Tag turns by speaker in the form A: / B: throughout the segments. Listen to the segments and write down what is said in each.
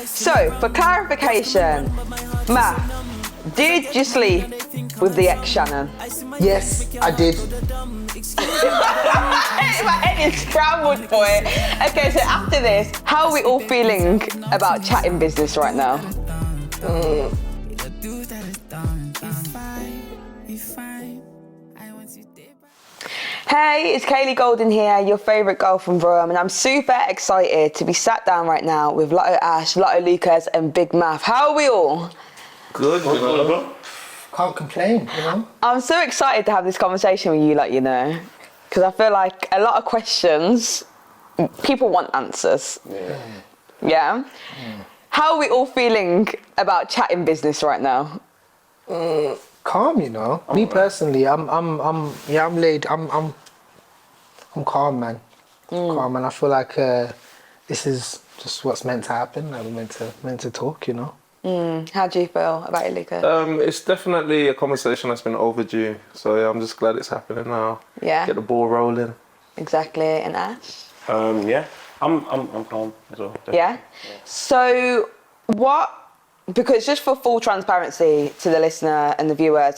A: So, for clarification, Maf, did you sleep with the ex-Shannon?
B: Yes, I did.
A: My head is scrambled, boy. Okay, so after this, how are we all feeling about chatting business right now? Hey, it's Kaylee Golding here, your favourite girl from Rome, and I'm super excited to be sat down right now with Lotto Ash, Lotto Lucas, and Big Maf. How are we all?
C: Good, bro.
B: Can't complain, you know?
A: I'm so excited to have this conversation with you, because I feel like a lot of questions, people want answers. Yeah? How are we all feeling about chatting business right now?
B: Calm, you know. Me personally, I'm calm, man. Calm, man. I feel like this is just what's meant to happen. Like, we're meant to talk, you know.
A: How do you feel about it, Lucas?
C: It's definitely a conversation that's been overdue. So yeah, I'm just glad it's happening now.
A: Yeah.
C: Get the ball rolling.
A: Exactly, and Ash?
D: Yeah, I'm calm as well. Definitely.
A: Yeah? So because just for full transparency to the listener and the viewer,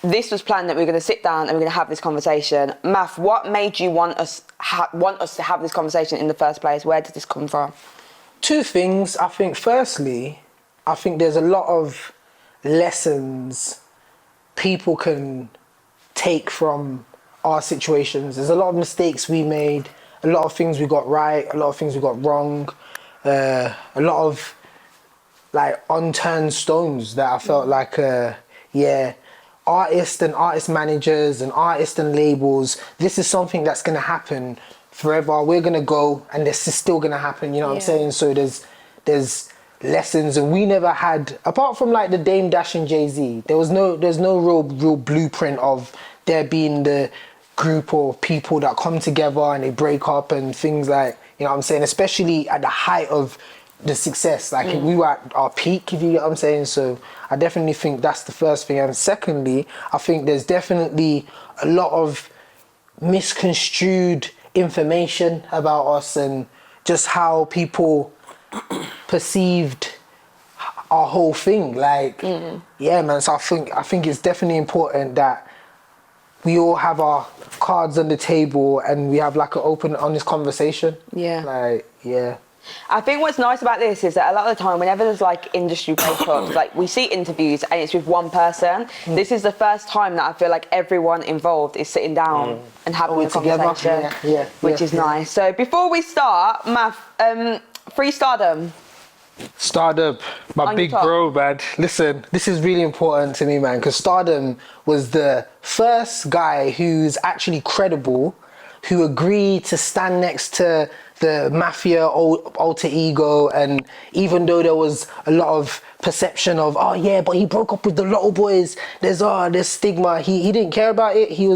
A: this was planned that we were going to sit down and we're going to have this conversation. Maf, what made you want us to have this conversation in the first place? Where did this come from?
B: Two things. I think firstly, I think there's a lot of lessons people can take from our situations. There's a lot of mistakes we made, a lot of things we got right, a lot of things we got wrong, a lot of unturned stones that I felt like, artists and artist managers and artists and labels, this is something that's going to happen forever. We're going to go and this is still going to happen, you know what I'm saying? So there's lessons, and we never had, apart from the Dame Dash and Jay-Z, there's no real blueprint of there being the group or people that come together and they break up and things like, you know what I'm saying, especially at the height of the success, we were at our peak, if you get what I'm saying. So I definitely think that's the first thing. And secondly, I think there's definitely a lot of misconstrued information about us and just how people perceived our whole thing. Yeah, man. So I think it's definitely important that we all have our cards on the table and we have an open, honest conversation.
A: Yeah.
B: Yeah.
A: I think what's nice about this is that a lot of the time, whenever there's industry breakups, we see interviews and it's with one person. This is the first time that I feel like everyone involved is sitting down and having a conversation, which is nice. So before we start, Maf, free Stardom.
B: Stardom, my big bro, man. Listen, this is really important to me, man, because Stardom was the first guy who's actually credible, who agreed to stand next to the Mafia alter ego. And even though there was a lot of perception of, oh yeah, but he broke up with the LottoBoyzz, there's stigma, he didn't care about it. He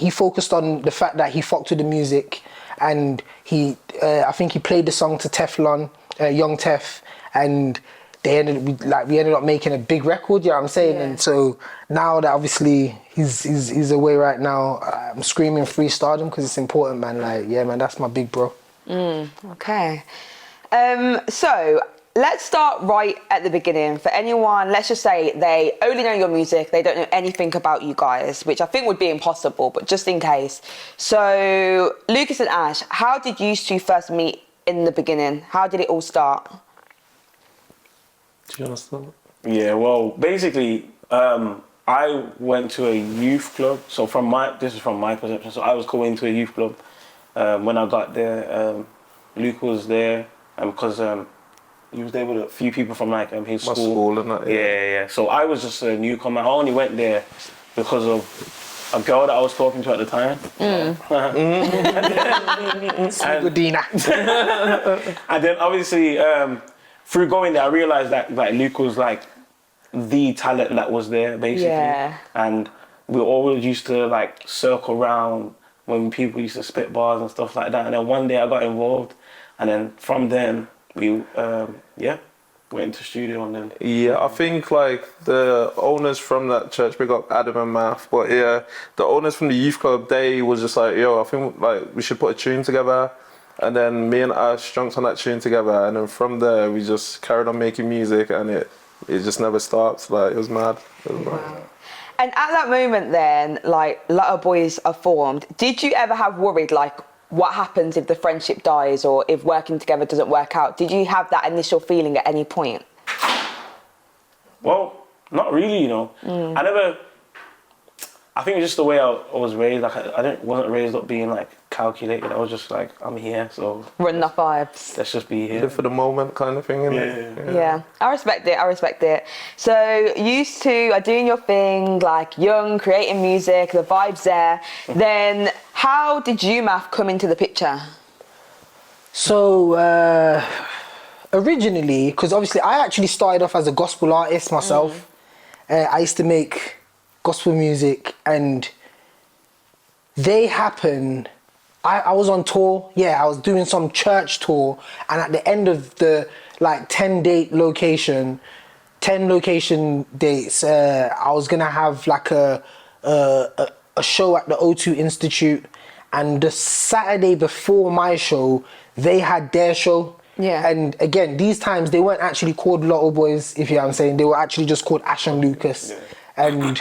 B: focused on the fact that he fucked with the music, and I think he played the song to Teflon, Young Tef, and we ended up making a big record, you know what I'm saying? Yeah. And so now that obviously he's away right now, I'm screaming free Stardom because it's important, man. Man, that's my big bro.
A: Okay. So let's start right at the beginning. For anyone, let's just say they only know your music, they don't know anything about you guys, which I think would be impossible, but just in case. So Lucas and Ash, how did you two first meet in the beginning? How did it all start?
C: Do you understand?
D: Yeah, well, basically, I went to a youth club. So this is from my perception. So I was going to a youth club. When I got there, Luke was there, because he was there with a few people from his
C: My school and that.
D: Yeah. So I was just a newcomer. I only went there because of a girl that I was talking to at the time. And then obviously, through going there, I realised that Luke was the talent that was there, basically. Yeah. And we always used to circle around when people used to spit bars and stuff like that. And then one day I got involved, and then from then we went into studio and then.
C: Yeah, I think the owners from that church, big up Adam and Maf, but yeah, the owners from the youth club, they was just yo, I think we should put a tune together. And then me and Ash jumped on that tune together, and then from there we just carried on making music, and it just never stopped. Like, it was mad. It was mad.
A: And at that moment then, like, LottoBoyzz are formed. Did you ever have worried, like, what happens if the friendship dies or if working together doesn't work out? Did you have that initial feeling at any point?
D: Well, not really, you know. I think it's just the way I was raised. Like, wasn't raised up being, like, calculated. I was just like, I'm here, so...
A: Run the vibes.
D: Let's just be here.
C: Live for the moment kind of thing, innit?
A: Yeah, I respect it. So, you two are doing your thing, like, young, creating music, the vibe's there. Then, how did you, Maf, come into the picture?
B: So, originally, because obviously I actually started off as a gospel artist myself. I used to make gospel music, and they happened. I was on tour. I was doing some church tour, and at the end of the like 10 location dates, I was gonna have like a show at the O2 Institute, and the Saturday before my show, they had their show.
A: Yeah.
B: And again, these times they weren't actually called LottoBoyzz, if you know what I'm saying. They were actually just called Ash and Lucas. And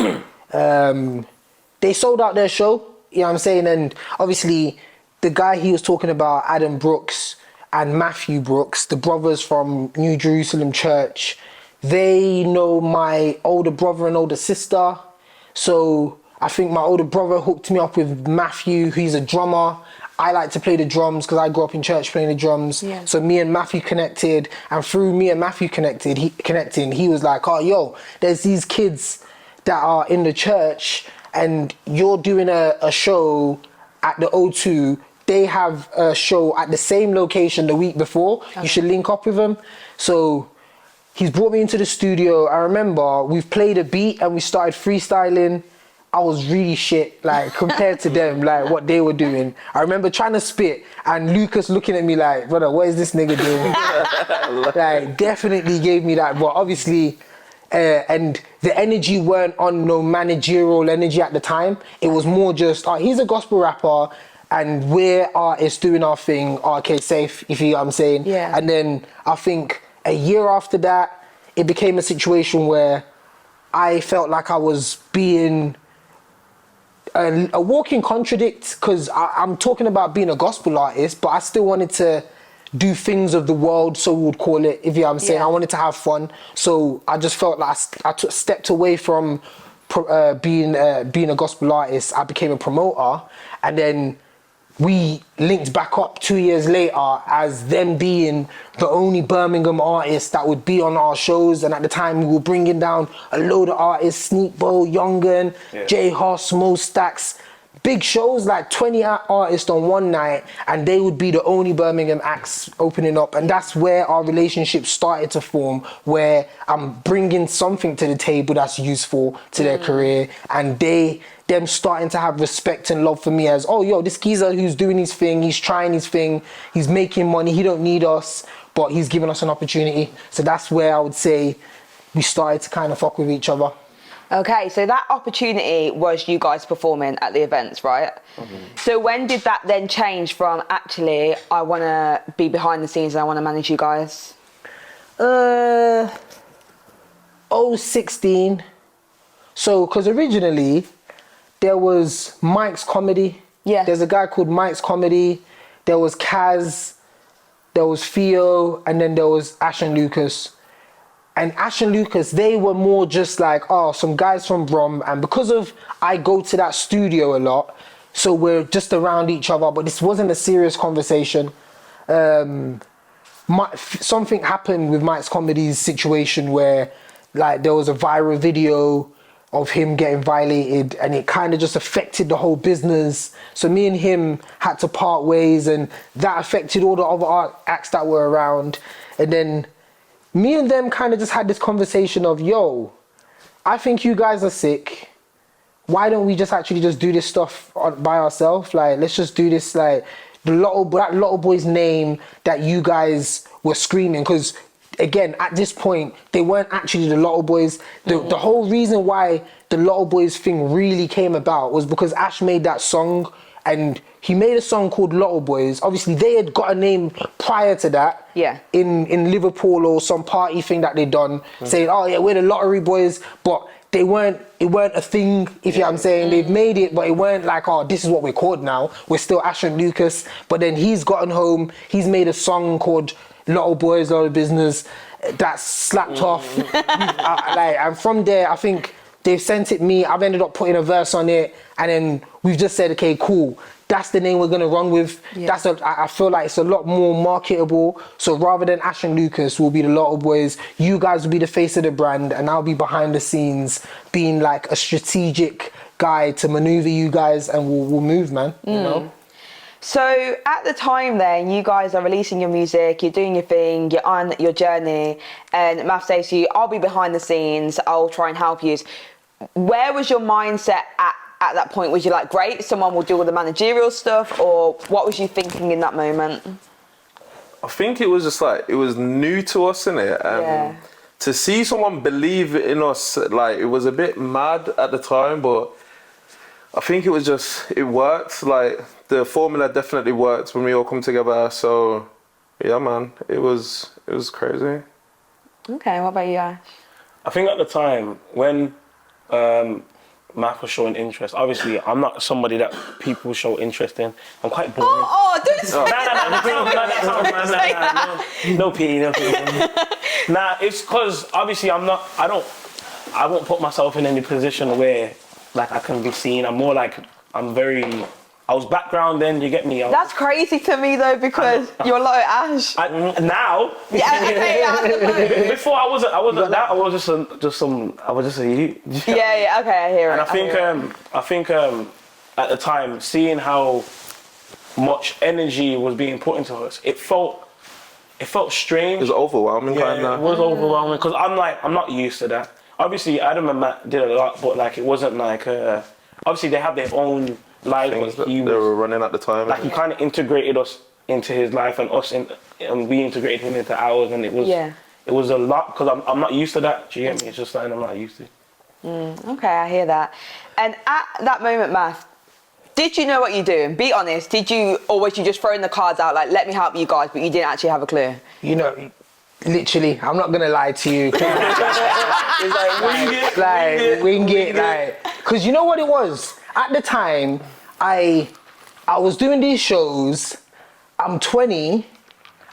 B: they sold out their show, you know what I'm saying? And obviously the guy he was talking about, Adam Brooks and Matthew Brooks, the brothers from New Jerusalem Church, they know my older brother and older sister. So I think my older brother hooked me up with Matthew, who's a drummer. I like to play the drums because I grew up in church playing the drums.
A: Yeah.
B: So me and Matthew connected, and through me and Matthew connecting, he was like, oh, yo, there's these kids that are in the church and you're doing a show at the O2. They have a show at the same location the week before. Okay. You should link up with them. So he's brought me into the studio. I remember we've played a beat and we started freestyling. I was really shit, like, compared to them, like, what they were doing. I remember trying to spit, and Lucas looking at me like, brother, what is this nigga doing? Like, definitely gave me that, but obviously, and the energy weren't on no managerial energy at the time. It was more just, he's a gospel rapper, and we're artists doing our thing, okay, safe, if you know what I'm saying.
A: Yeah.
B: And then, I think, a year after that, it became a situation where I felt like I was being... a walking contradict, because I'm talking about being a gospel artist, but I still wanted to do things of the world, so we would call it, if you know what I'm saying. I wanted to have fun, so I just felt like I stepped away from being a gospel artist. I became a promoter, and then we linked back up 2 years later as them being the only Birmingham artists that would be on our shows. And at the time, we were bringing down a load of artists, Sneak Bo, Young'un, J Hoss, Mo Stacks. Big shows, like 20 artists on one night, and they would be the only Birmingham acts opening up. And that's where our relationship started to form, where I'm bringing something to the table that's useful to their career, and them starting to have respect and love for me as, oh, yo, this geezer who's doing his thing, he's trying his thing, he's making money, he don't need us, but he's giving us an opportunity. So that's where I would say we started to kind of fuck with each other.
A: Okay, so that opportunity was you guys performing at the events, right? Mm-hmm. So when did that then change from, actually, I want to be behind the scenes and I want to manage you guys?
B: 2016. So, because originally, there was Mike's Comedy.
A: Yeah.
B: There's a guy called Mike's Comedy. There was Kaz. There was Theo. And then there was Ash and Lucas. And Ash and Lucas, they were more just like, some guys from Brom. And because of I go to that studio a lot, so we're just around each other, but this wasn't a serious conversation. Something happened with Mike's Comedy's situation where, like, there was a viral video of him getting violated, and it kind of just affected the whole business. So me and him had to part ways, and that affected all the other acts that were around. And then me and them kind of just had this conversation of, yo, I think you guys are sick. Why don't we just actually just do this stuff by ourselves? Like, let's just do this, like, that LottoBoyzz name that you guys were screaming. Because, again, at this point, they weren't actually the LottoBoyzz. The whole reason why the LottoBoyzz thing really came about was because Ash made that song and he made a song called LottoBoyzz. Obviously, they had got a name prior to that.
A: Yeah.
B: In Liverpool or some party thing that they done, saying, "Oh yeah, we're the Lottery Boys," but it weren't a thing, if you know what I'm saying. They've made it, but it weren't like, oh, this is what we're called now. We're still Ash and Lucas. But then he's gotten home, he's made a song called LottoBoyzz, Lotto Business, that's slapped off. And from there, I think they've sent it me, I've ended up putting a verse on it, and then we've just said, okay, cool. That's the name we're gonna run with.
A: Yeah.
B: I feel like it's a lot more marketable. So rather than Ash and Lucas will be the LottoBoyzz, you guys will be the face of the brand, and I'll be behind the scenes being like a strategic guy to maneuver you guys, and we'll move, man. You know.
A: So at the time then, you guys are releasing your music, you're doing your thing, you're on your journey, and Maf says to you, I'll be behind the scenes, I'll try and help you. Where was your mindset at that point? Was you like, great, someone will do all the managerial stuff, or what was you thinking in that moment?
C: I think it was just like, it was new to us, innit?
A: Yeah.
C: To see someone believe in us, like, it was a bit mad at the time, but I think it was just, it worked. Like, the formula definitely worked when we all come together. So, yeah, man, it was crazy.
A: Okay, what about you, Ash?
D: I think at the time when Maf was showing interest, obviously I'm not somebody that people show interest in. I'm quite boring.
A: Don't say
D: No pee. Nah, it's because obviously I won't put myself in any position where like I can be seen. I'm more like, I was background then, you get me?
A: That's crazy to me though, because you're like Ash.
D: Now?
A: Yeah, okay,
D: Before I wasn't that, I was just a you.
A: Yeah, okay, I hear it.
D: And I think at the time, seeing how much energy was being put into us, it felt strange.
C: It was overwhelming, kind
D: It
C: of.
D: was overwhelming, because I'm not used to that. Obviously, Adam and Matt did a lot, but like it wasn't like obviously they have their own lives.
C: Things that they were running at the time.
D: Like he kind of integrated us into his life, and and we integrated him into ours, and it was a lot, because I'm not used to that. Do you get me? It's just something I'm not used to.
A: Okay, I hear that. And at that moment, Maf, did you know what you're doing? Be honest. Or was you just throwing the cards out like, let me help you guys, but you didn't actually have a clue?
B: You know, literally, I'm not gonna lie to you.
D: It's like
B: wing it, like, because you know what it was? At the time, I was doing these shows, I'm 20,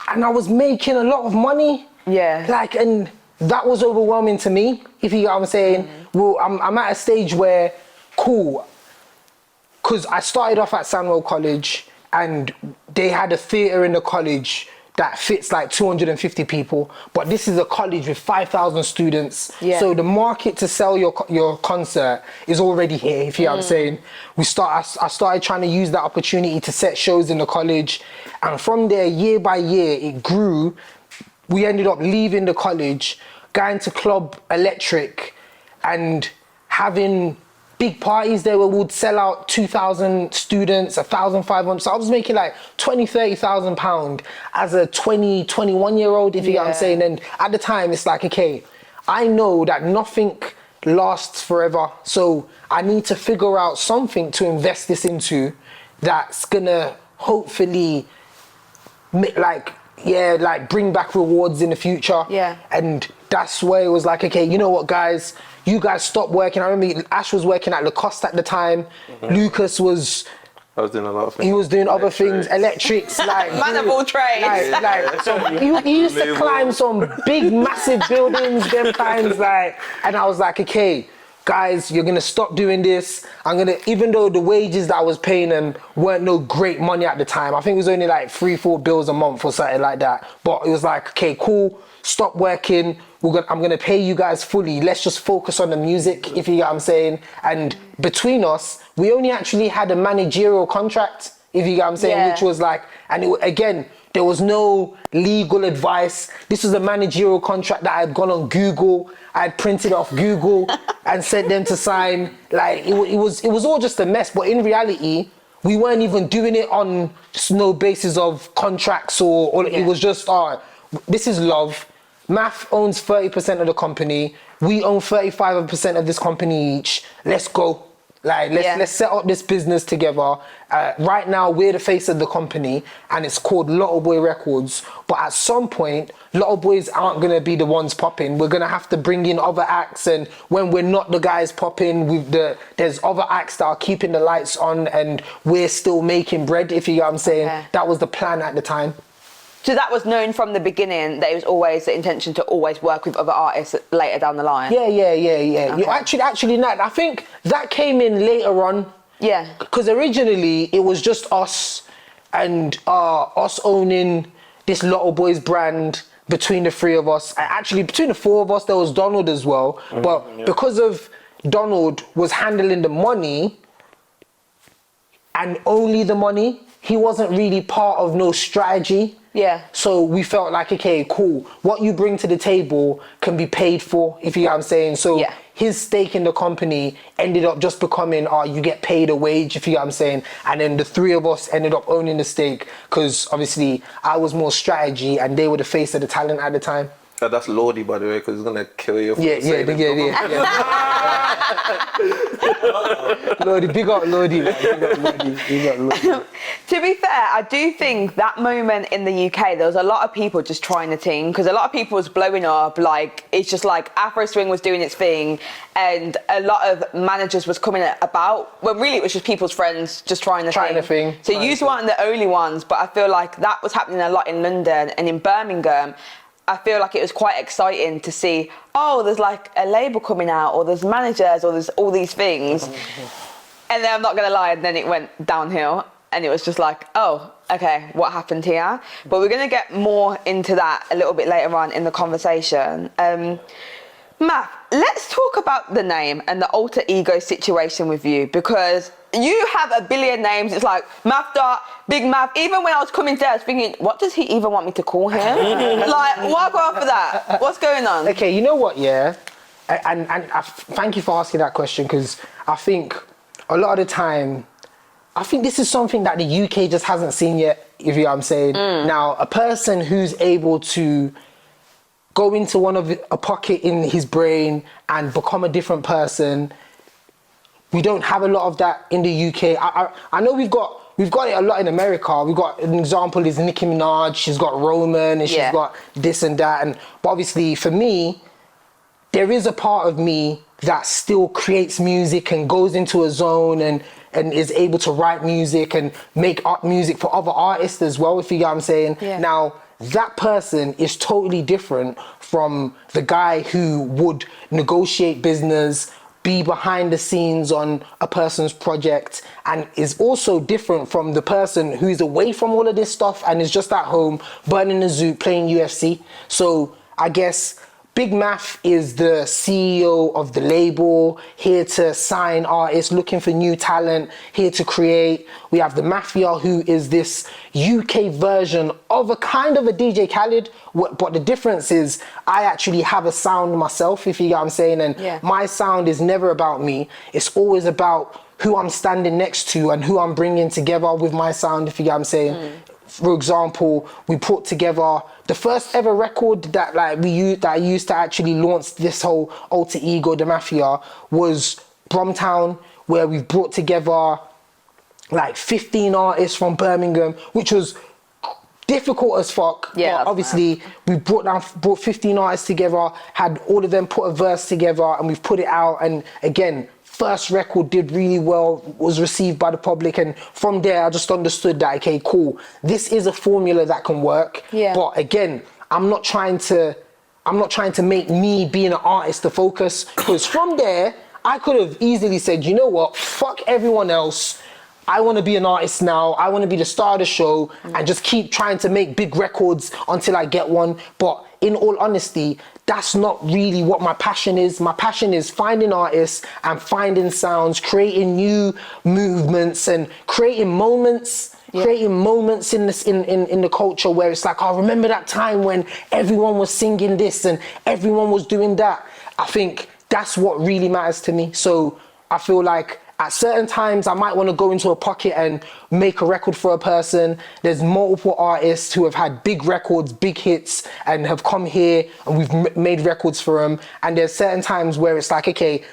B: and I was making a lot of money.
A: Yeah.
B: Like, and that was overwhelming to me, if you know what I'm saying. Well, I'm at a stage where, cool, because I started off at Sandwell College, and they had a theatre in the college that fits like 250 people, but this is a college with 5,000 students.
A: Yeah.
B: So the market to sell your concert is already here, if you know what I'm saying. I started trying to use that opportunity to set shows in the college, and from there, year by year, it grew. We ended up leaving the college, going to Club Electric, and having big parties there where we'd sell out 2,000 students, 1,500. So I was making like 30,000 pounds as a 21-year-old, if you get what I'm saying. And at the time, it's like, okay, I know that nothing lasts forever. So I need to figure out something to invest this into that's gonna hopefully bring back rewards in the future.
A: Yeah.
B: And that's where it was like, okay, you know what, guys? You guys stop working. I remember Ash was working at Lacoste at the time. Lucas was...
C: I was doing a lot of things.
B: He was doing other things, electrics, like...
A: Man of all trades.
B: So he used to climb some big, massive buildings, them times, like... And I was like, okay, guys, you're gonna stop doing this. Even though the wages that I was paying them weren't no great money at the time, I think it was only like 3-4 bills a month or something like that. But it was like, okay, cool, stop working. I'm gonna pay you guys fully. Let's just focus on the music, if you get what I'm saying. And between us, we only actually had a managerial contract, if you get what I'm saying, which was like, and again, there was no legal advice. This was a managerial contract that I had gone on Google. I had printed off Google and sent them to sign. Like it was all just a mess. But in reality, we weren't even doing it on just no basis of contracts or it was just, this is love. Maf owns 30% of the company. We own 35% of this company each. Let's go. Like, let's set up this business together. Right now, we're the face of the company, and it's called Lotto Boy Records. But at some point, Lotto Boys aren't gonna be the ones popping. We're gonna have to bring in other acts, and when we're not the guys popping, there's other acts that are keeping the lights on, and we're still making bread. If you get what I'm saying, that was the plan at the time.
A: So that was known from the beginning that it was always the intention to always work with other artists later down the line.
B: Yeah.
A: Okay.
B: You actually, Nat, I think that came in later on.
A: Yeah.
B: Because originally it was just us and us owning this Lotto Boys brand between the three of us. Actually, between the four of us, there was Donald as well. But because of Donald was handling the money and only the money, he wasn't really part of no strategy.
A: Yeah.
B: So we felt like, okay, cool. What you bring to the table can be paid for, if you get what I'm saying. So his stake in the company ended up just becoming, you get paid a wage, if you get what I'm saying. And then the three of us ended up owning the stake because obviously I was more strategy and they were the face of the talent at the time.
C: That's Lordy, by the way, because he's gonna kill you.
B: Yeah. Lordy, big up Lordy.
A: To be fair, I do think that moment in the UK, there was a lot of people just trying the thing, because a lot of people was blowing up. Like, it's just like Afro Swing was doing its thing, and a lot of managers was coming about, when really it was just people's friends just trying the thing. So you weren't the only ones, but I feel like that was happening a lot in London and in Birmingham. I feel like it was quite exciting to see, there's like a label coming out, or there's managers, or there's all these things. And then I'm not gonna lie, and then it went downhill, and it was just like, okay, what happened here? But we're gonna get more into that a little bit later on in the conversation. Maf, let's talk about the name and the alter ego situation with you, because you have a billion names. It's like Maf Dot, Big Maf. Even when I was coming there, I was thinking, what does he even want me to call him? Like, why go after that? What's going on?
B: Okay, you know what, yeah? And thank you for asking that question, because I think a lot of the time, I think this is something that the UK just hasn't seen yet, if you know what I'm saying. Now, a person who's able to go into a pocket in his brain and become a different person, we don't have a lot of that in the UK. I know we've got it a lot in America. We've got an example is Nicki Minaj. She's got Roman, and she's got this and that. But obviously, for me, there is a part of me that still creates music and goes into a zone and is able to write music and make art music for other artists as well, if you get what I'm saying. Now, that person is totally different from the guy who would negotiate business, be behind the scenes on a person's project, and is also different from the person who's away from all of this stuff and is just at home burning a zoo playing UFC. So I guess Big Maf is the CEO of the label, here to sign artists, looking for new talent, here to create. We have the Mafia, who is this UK version of a kind of a DJ Khaled, but the difference is I actually have a sound myself, if you get what I'm saying, and my sound is never about me. It's always about who I'm standing next to and who I'm bringing together with my sound, if you get what I'm saying. For example, we put together the first ever record that I used to actually launch this whole alter ego, the Mafia, was Bromtown, where we brought together like 15 artists from Birmingham, which was difficult as fuck.
A: Yeah,
B: but obviously we brought 15 artists together, had all of them put a verse together, and we've put it out. And again, first record did really well, was received by the public, and from there I just understood that, okay, cool, this is a formula that can work. But again, I'm not trying to make me being an artist the focus, because from there I could have easily said, you know what, fuck everyone else, I want to be an artist now, I want to be the star of the show, and just keep trying to make big records until I get one. But in all honesty, that's not really what my passion is. My passion is finding artists and finding sounds, creating new movements and creating moments. Creating moments in the culture where it's like, remember that time when everyone was singing this and everyone was doing that. I think that's what really matters to me. So I feel like at certain times, I might want to go into a pocket and make a record for a person. There's multiple artists who have had big records, big hits, and have come here and we've made records for them. And there's certain times where it's like, okay,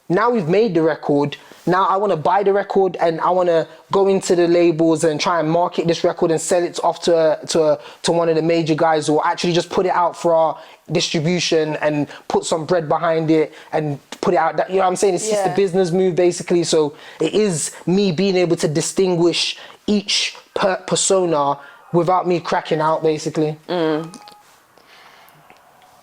B: now we've made the record. Now I want to buy the record and I want to go into the labels and try and market this record and sell it off to one of the major guys, or actually just put it out for our distribution and put some bread behind it and put it out. You know what I'm saying? It's just a business move basically. So it is me being able to distinguish each persona without me cracking out basically.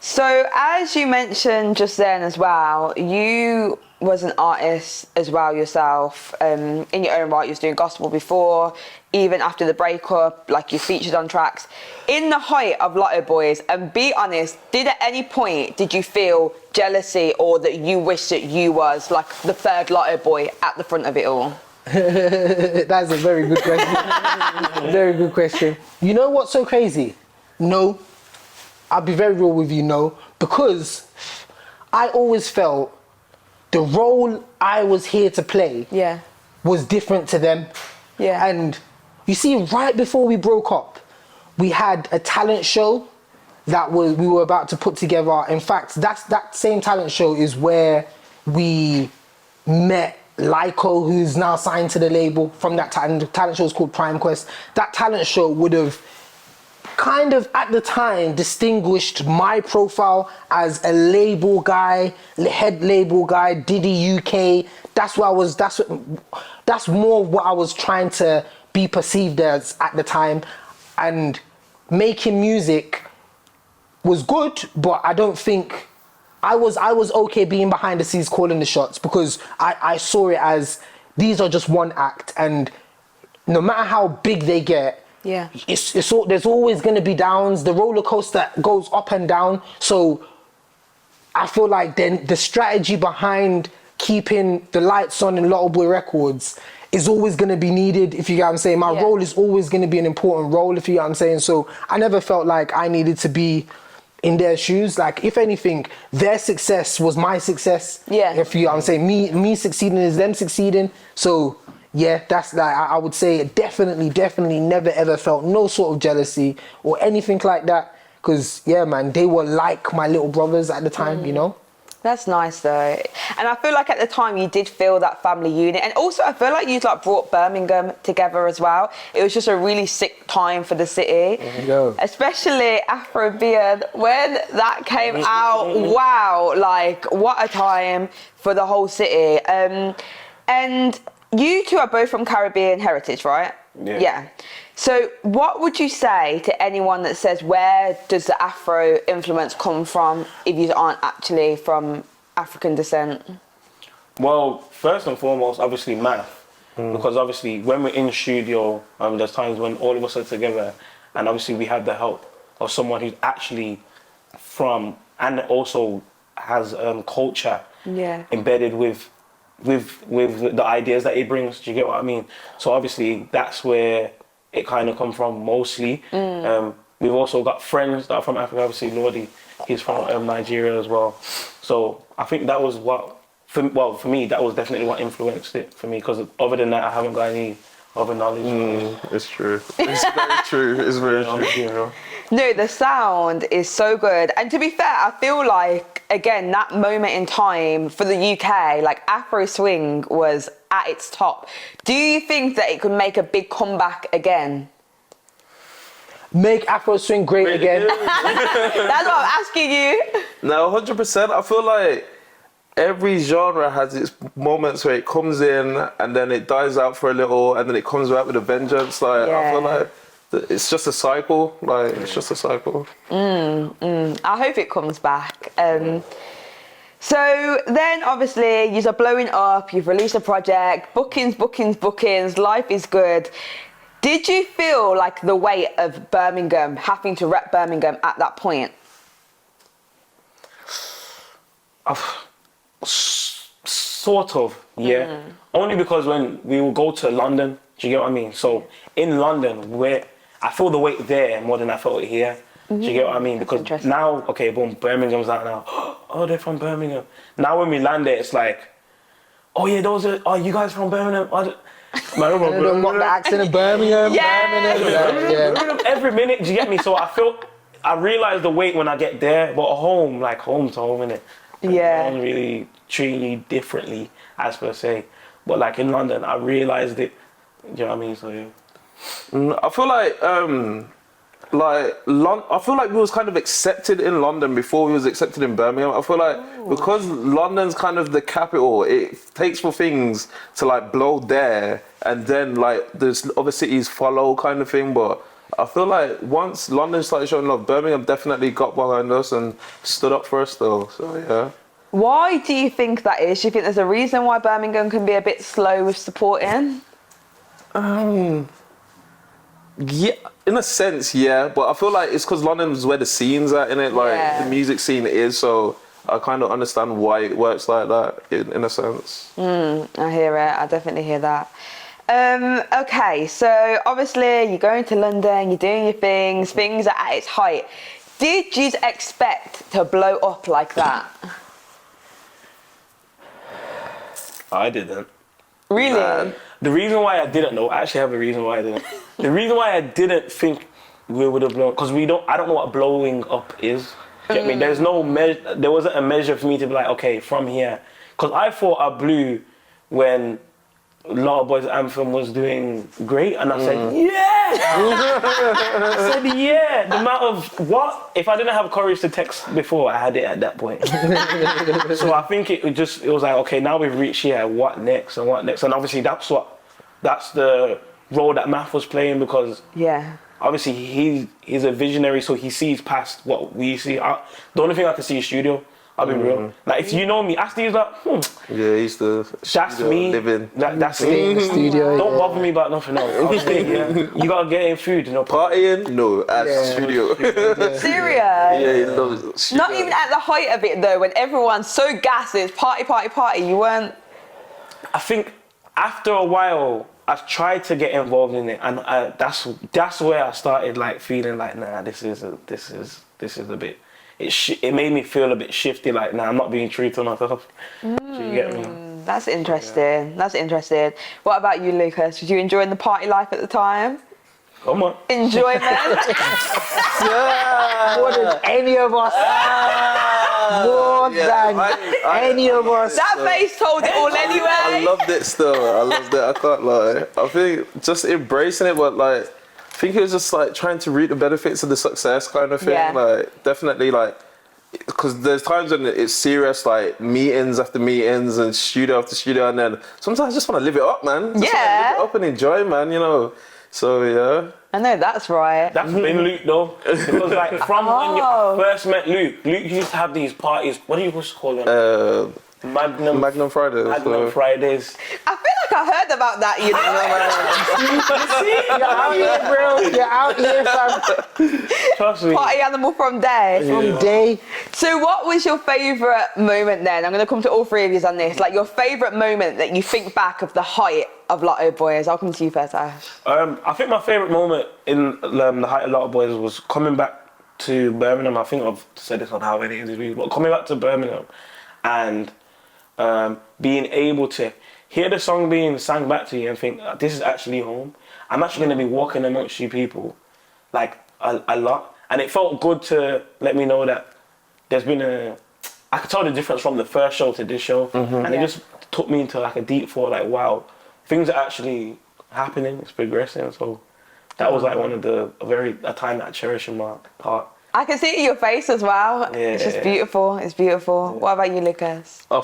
A: So as you mentioned just then as well, you was an artist as well yourself, in your own right. You was doing gospel before, even after the breakup, like you featured on tracks. In the height of LottoBoyzz, and be honest, did you feel jealousy or that you wish that you was like the third Lotto boy at the front of it all?
B: That's a very good question. Very good question. You know what's so crazy? No. I'll be very real with you, no. Because I always felt the role I was here to play was different to them. Yeah. And you see, right before we broke up, we had a talent show that we were about to put together. In fact, that same talent show is where we met Lyco, who's now signed to the label from that talent show. Is called Prime Quest. That talent show would have kind of at the time distinguished my profile as a label guy, head label guy, Diddy UK. That's more what I was trying to be perceived as at the time. And making music was good, but I don't think I was okay being behind the scenes calling the shots, because I saw it as these are just one act, and no matter how big they get, there's always going to be downs. The roller coaster goes up and down. So I feel like then the strategy behind keeping the lights on in Lotto Boy Records is always going to be needed, if you get what I'm saying. My role is always going to be an important role, if you get what I'm saying. So I never felt like I needed to be in their shoes. Like, if anything, their success was my success. Yeah. If you get what I'm saying. Me succeeding is them succeeding. So yeah, that's like, I would say definitely never ever felt no sort of jealousy or anything like that. Because, yeah, man, they were like my little brothers at the time, you know?
A: That's nice though. And I feel like at the time you did feel that family unit. And also I feel like you like brought Birmingham together as well. It was just a really sick time for the city. Especially Afrobeat, when that came out, wow, like what a time for the whole city. And you two are both from Caribbean heritage, right? Yeah. So what would you say to anyone that says, where does the Afro influence come from if you aren't actually from African descent?
D: Well, first and foremost, obviously math. Because obviously when we're in studio, there's times when all of us are together, and obviously we have the help of someone who's actually from, and also has culture embedded with the ideas that he brings. Do you get what I mean? So obviously that's where it kind of come from mostly. We've also got friends that are from Africa. Obviously Lordy, he's from Nigeria as well. So I think that was for me, that was definitely what influenced it for me, because other than that, I haven't got any other knowledge.
C: It's true. It's very true. It's very true.
A: No, the sound is so good. And to be fair, I feel like, again, that moment in time for the UK, like Afro swing was at its top. Do you think that it could make a big comeback again?
B: Make Afro swing great again?
A: That's what I'm asking you.
C: No, 100%. I feel like every genre has its moments where it comes in and then it dies out for a little and then it comes back with a vengeance. Like, I feel like it's just a cycle. Like, it's just a cycle.
A: I hope it comes back. So then obviously you're blowing up, you've released a project, bookings, life is good. Did you feel like the weight of Birmingham, having to rep Birmingham at that point?
D: Sort of, yeah. Only because when we will go to London, do you get what I mean? So in London, where I feel the weight there more than I felt it here. Do you get what I mean? Because now, okay, boom, Birmingham's out now. Oh, they're from Birmingham. Now when we land there, it's like, oh yeah, you guys from Birmingham?
B: Don't mock the accent of Birmingham.
D: Birmingham every minute, do you get me? So I realize the weight when I get there, but home's home, innit? Yeah. I don't really treating you differently, as per se. But like in London, I realised it. You know what I mean? So yeah.
C: I feel I feel like we was kind of accepted in London before we was accepted in Birmingham. I feel like because London's kind of the capital, it takes for things to like blow there, and then like there's other cities follow kind of thing. But I feel like once London started showing love, Birmingham definitely got behind us and stood up for us though. So yeah.
A: Why do you think that is? Do you think there's a reason why Birmingham can be a bit slow with supporting?
C: Yeah, in a sense, yeah. But I feel like it's because London's where the scene's at, innit? Like, the music scene is, so I kind of understand why it works like that, in a sense.
A: I hear it. I definitely hear that. Okay, so obviously you're going to London, you're doing your things are at its height. Did you expect to blow up like that?
D: I didn't.
A: Really?
C: Man.
D: The reason why I didn't know, I actually have a reason why I didn't. The reason why I didn't think we would have blown, because I don't know what blowing up is. Get me? There's no measure, there wasn't a measure for me to be like, okay, from here. Because I thought I blew when LottoBoyzz Anthem was doing great, and I said, yeah! I said, yeah! The amount of, what? If I didn't have courage to text before, I had it at that point. So I think it was like, okay, now we've reached here, what next and what next? And obviously that's the role that Maf was playing, because obviously he's a visionary, so he sees past what we see. The only thing I can see is studio. I'll be real. Like, if you know me, ask these like,
C: Yeah, he's the
D: that's me.
C: Living.
D: That's
B: Stay in
D: me.
B: the studio.
D: Don't bother me about nothing else. I'll stay here. You gotta get in food, you know.
C: Partying? No, at studio.
A: Serious?
C: Yeah, he loves studio.
A: Not even at the height of it though, when everyone's so gassed, it's party, party, party. You weren't.
D: I think after a while, I tried to get involved in it, and that's where I started like feeling like, nah, this is a bit. It made me feel a bit shifty, like, nah, I'm not being true to myself. Do you get me?
A: That's interesting. That's interesting. What about you, Lucas? Did you enjoy the party life at the time?
D: Come on.
A: Enjoyment?
B: More than any of us. More than any of us.
A: That face told it all anyway.
C: I loved it still. I loved it. I can't lie. I think just embracing it, but like, I think it was just like trying to reap the benefits of the success kind of thing.
A: Yeah.
C: Like, definitely, like, because there's times when it's serious, like meetings after meetings and studio after studio, and then sometimes I just want to live it up, man. Just
A: Yeah.
C: live it up and enjoy, man. You know. So yeah.
A: I know that's right.
D: That's been Luke though. Because like from when you first met Luke used to have these parties. What do you used to call them?
C: Magnum Fridays.
D: Magnum Fridays.
A: I feel like I heard about that, you know.
B: You're out here, bro. You're out here, fam.
D: Trust me.
A: Party animal from day.
B: From day.
A: So what was your favourite moment then? I'm going to come to all three of you on this. Like your favourite moment that you think back of the height of LottoBoyzz. I'll come to you first, Ash.
D: I think my favourite moment in the height of LottoBoyzz was coming back to Birmingham. I think I've said this on how many interviews, but coming back to Birmingham and being able to hear the song being sang back to you and think, this is actually home. I'm actually going to be walking amongst you people like a lot. And it felt good to let me know that there's been I could tell the difference from the first show to this show. And it just took me into like a deep thought, like, wow, things are actually happening, it's progressing. So that was like one of a time that I cherish in my heart.
A: I can see it in your face as well.
D: Yeah.
A: It's just beautiful. It's beautiful. What about you, Lucas?
C: I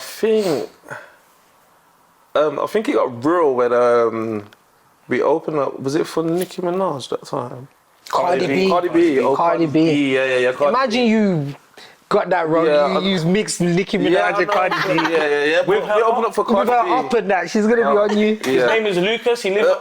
C: think it got real when we opened up. Was it for Nicki Minaj that time?
B: Cardi B.
C: Cardi B. Oh,
B: Cardi B.
C: Yeah.
B: Imagine you got that wrong.
C: Yeah,
B: you mixed Nicki Minaj and Cardi B.
C: Yeah. We opened up for Cardi
B: With her
C: B.
B: up and that, she's gonna be on you.
D: His name is Lucas, he lives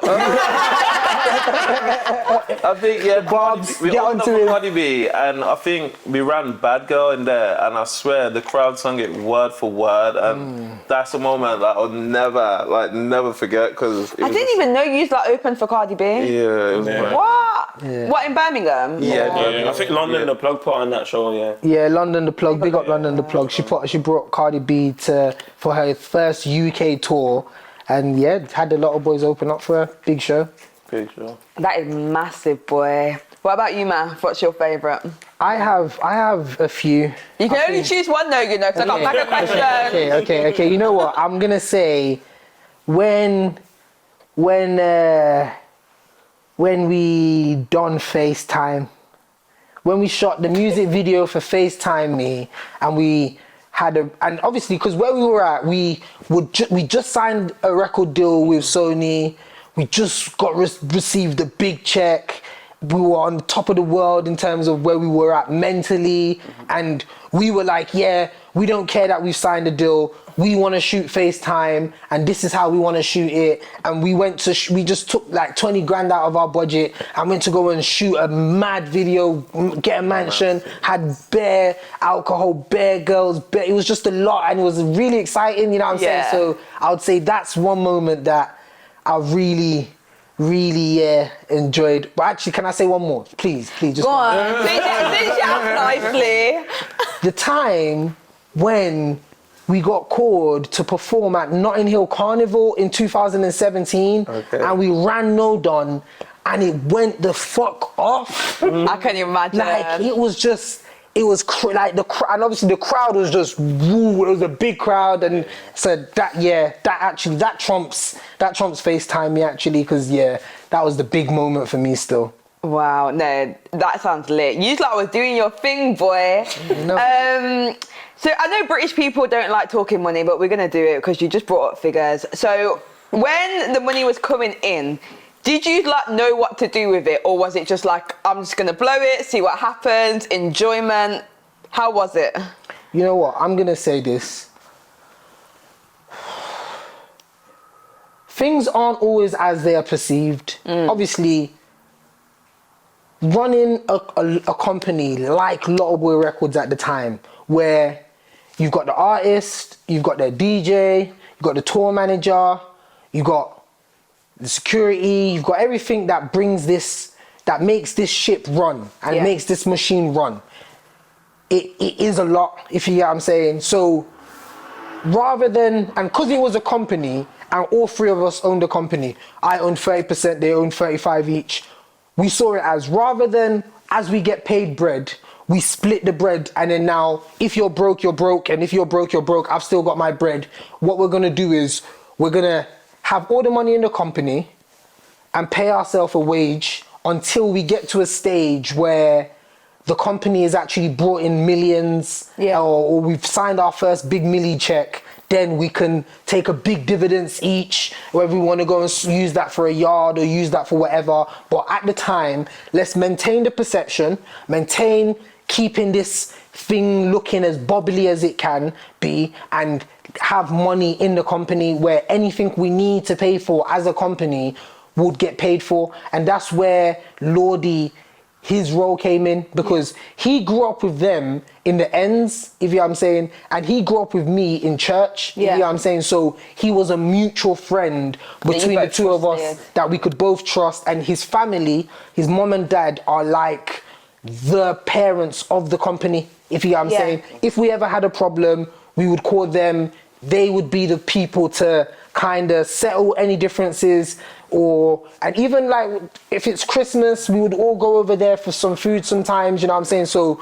C: I think,
B: Bobs,
C: we
B: get
C: opened up
B: onto
C: for
B: it.
C: Cardi B, and I think we ran Bad Girl in there, and I swear the crowd sung it word for word, and that's a moment that I'll never forget, because
A: I didn't even know you like opened for Cardi B.
C: Yeah, it was
A: What?
B: Yeah.
A: What, in Birmingham?
D: I think London the Plug put on that show,
B: Yeah, London the Plug. Big up London the Plug. She brought Cardi B for her first UK tour, and had a lot of boys open up for her. Big show.
C: Big show.
A: That is massive, boy. What about you, Maf? What's your favourite?
B: I have a few.
A: You can only choose one though, you know, because I got back a question.
B: Okay. You know what? I'm gonna say when we done FaceTime, when we shot the music video for FaceTime Me, and we had and obviously because where we were at, we just signed a record deal with Sony. We just got received a big check. We were on the top of the world in terms of where we were at mentally, and we were like, yeah, we don't care that we've signed a deal. We want to shoot FaceTime, and this is how we want to shoot it. And we went to, we just took like 20 grand out of our budget and went to go and shoot a mad video, get a mansion, had bare alcohol, bare girls, it was just a lot, and it was really exciting, you know what I'm saying? So I would say that's one moment that I really enjoyed. But actually, can I say one more? Please, just
A: go on. Finish it up nicely.
B: The time when we got called to perform at Notting Hill Carnival in 2017, and we ran No Done, and it went the fuck off.
A: I can imagine.
B: Like it was just. It was like the crowd, and obviously the crowd was just woo. It was a big crowd, and so that trumps FaceTime Me actually, because that was the big moment for me still.
A: Wow, no, that sounds lit. You like was doing your thing, boy.
B: No.
A: So I know British people don't like talking money, but we're gonna do it because you just brought up figures. So when the money was coming in, did you like know what to do with it, or was it just like, I'm just gonna blow it, see what happens, enjoyment? How was it?
B: You know what? I'm gonna say this. Things aren't always as they are perceived. Obviously, running a company like LottoBoyzz Records at the time, where you've got the artist, you've got the DJ, you've got the tour manager, you've got the security, you've got everything that brings this, that makes this ship run and makes this machine run. It is a lot, if you get what I'm saying. So rather than, and because it was a company and all three of us owned the company, I owned 30%, they owned 35 each. We saw it as, rather than as we get paid bread, we split the bread, and then now if you're broke, you're broke, and if you're broke, you're broke. I've still got my bread. What we're gonna do is we're gonna have all the money in the company and pay ourselves a wage until we get to a stage where the company has actually brought in millions, or we've signed our first big milli check. Then we can take a big dividends each, whether we want to go and use that for a yard or use that for whatever. But at the time, let's maintain the perception, maintain keeping this thing looking as bubbly as it can be, and have money in the company where anything we need to pay for as a company would get paid for. And that's where Lordy, his role came in, because he grew up with them in the ends, if you know what I'm saying, and he grew up with me in church, if you know what I'm saying. So he was a mutual friend between the two of us that we could both trust. And his family, his mom and dad, are like the parents of the company, if you know what I'm saying. If we ever had a problem, we would call them. They would be the people to kind of settle any differences, and even like if it's Christmas, we would all go over there for some food sometimes, you know what I'm saying. So,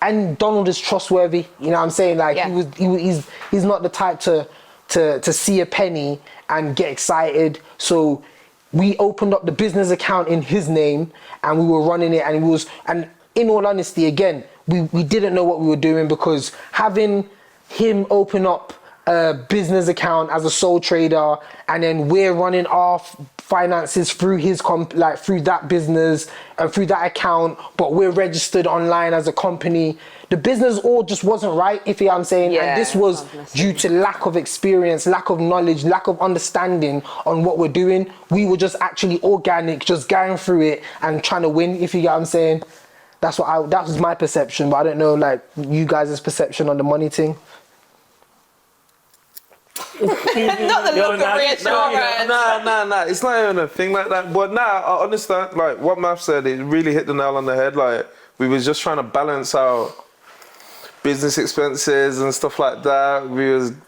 B: and Donald is trustworthy, you know what I'm saying. Like he's not the type to see a penny and get excited. So we opened up the business account in his name, and we were running it, and in all honesty, again, we didn't know what we were doing, because having him open up a business account as a sole trader, and then we're running our finances through his through that business and through that account, but we're registered online as a company. The business all just wasn't right, if you know what I'm saying. And this was due to lack of experience, lack of knowledge, lack of understanding on what we're doing. We were just actually organic, just going through it and trying to win, if you get what I'm saying. That was my perception, but I don't know like you guys' perception on the money thing.
A: Not the look of reassurance.
C: Nah. It's not even a thing like that. But I understand. Like what Maf said, it really hit the nail on the head. Like we was just trying to balance out business expenses and stuff like that.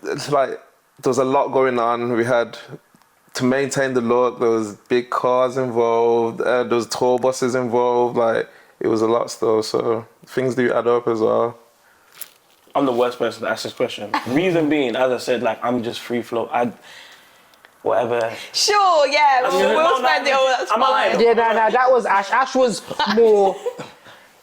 C: There was a lot going on. We had to maintain the look. There was big cars involved. There was tour buses involved. Like it was a lot still. So things do add up as well.
D: I'm the worst person to ask this question. Reason being, as I said, like I'm just free flow. Whatever.
A: Sure, yeah, we'll spend it all. That's fine.
B: Yeah, nah, that was Ash. Ash was more.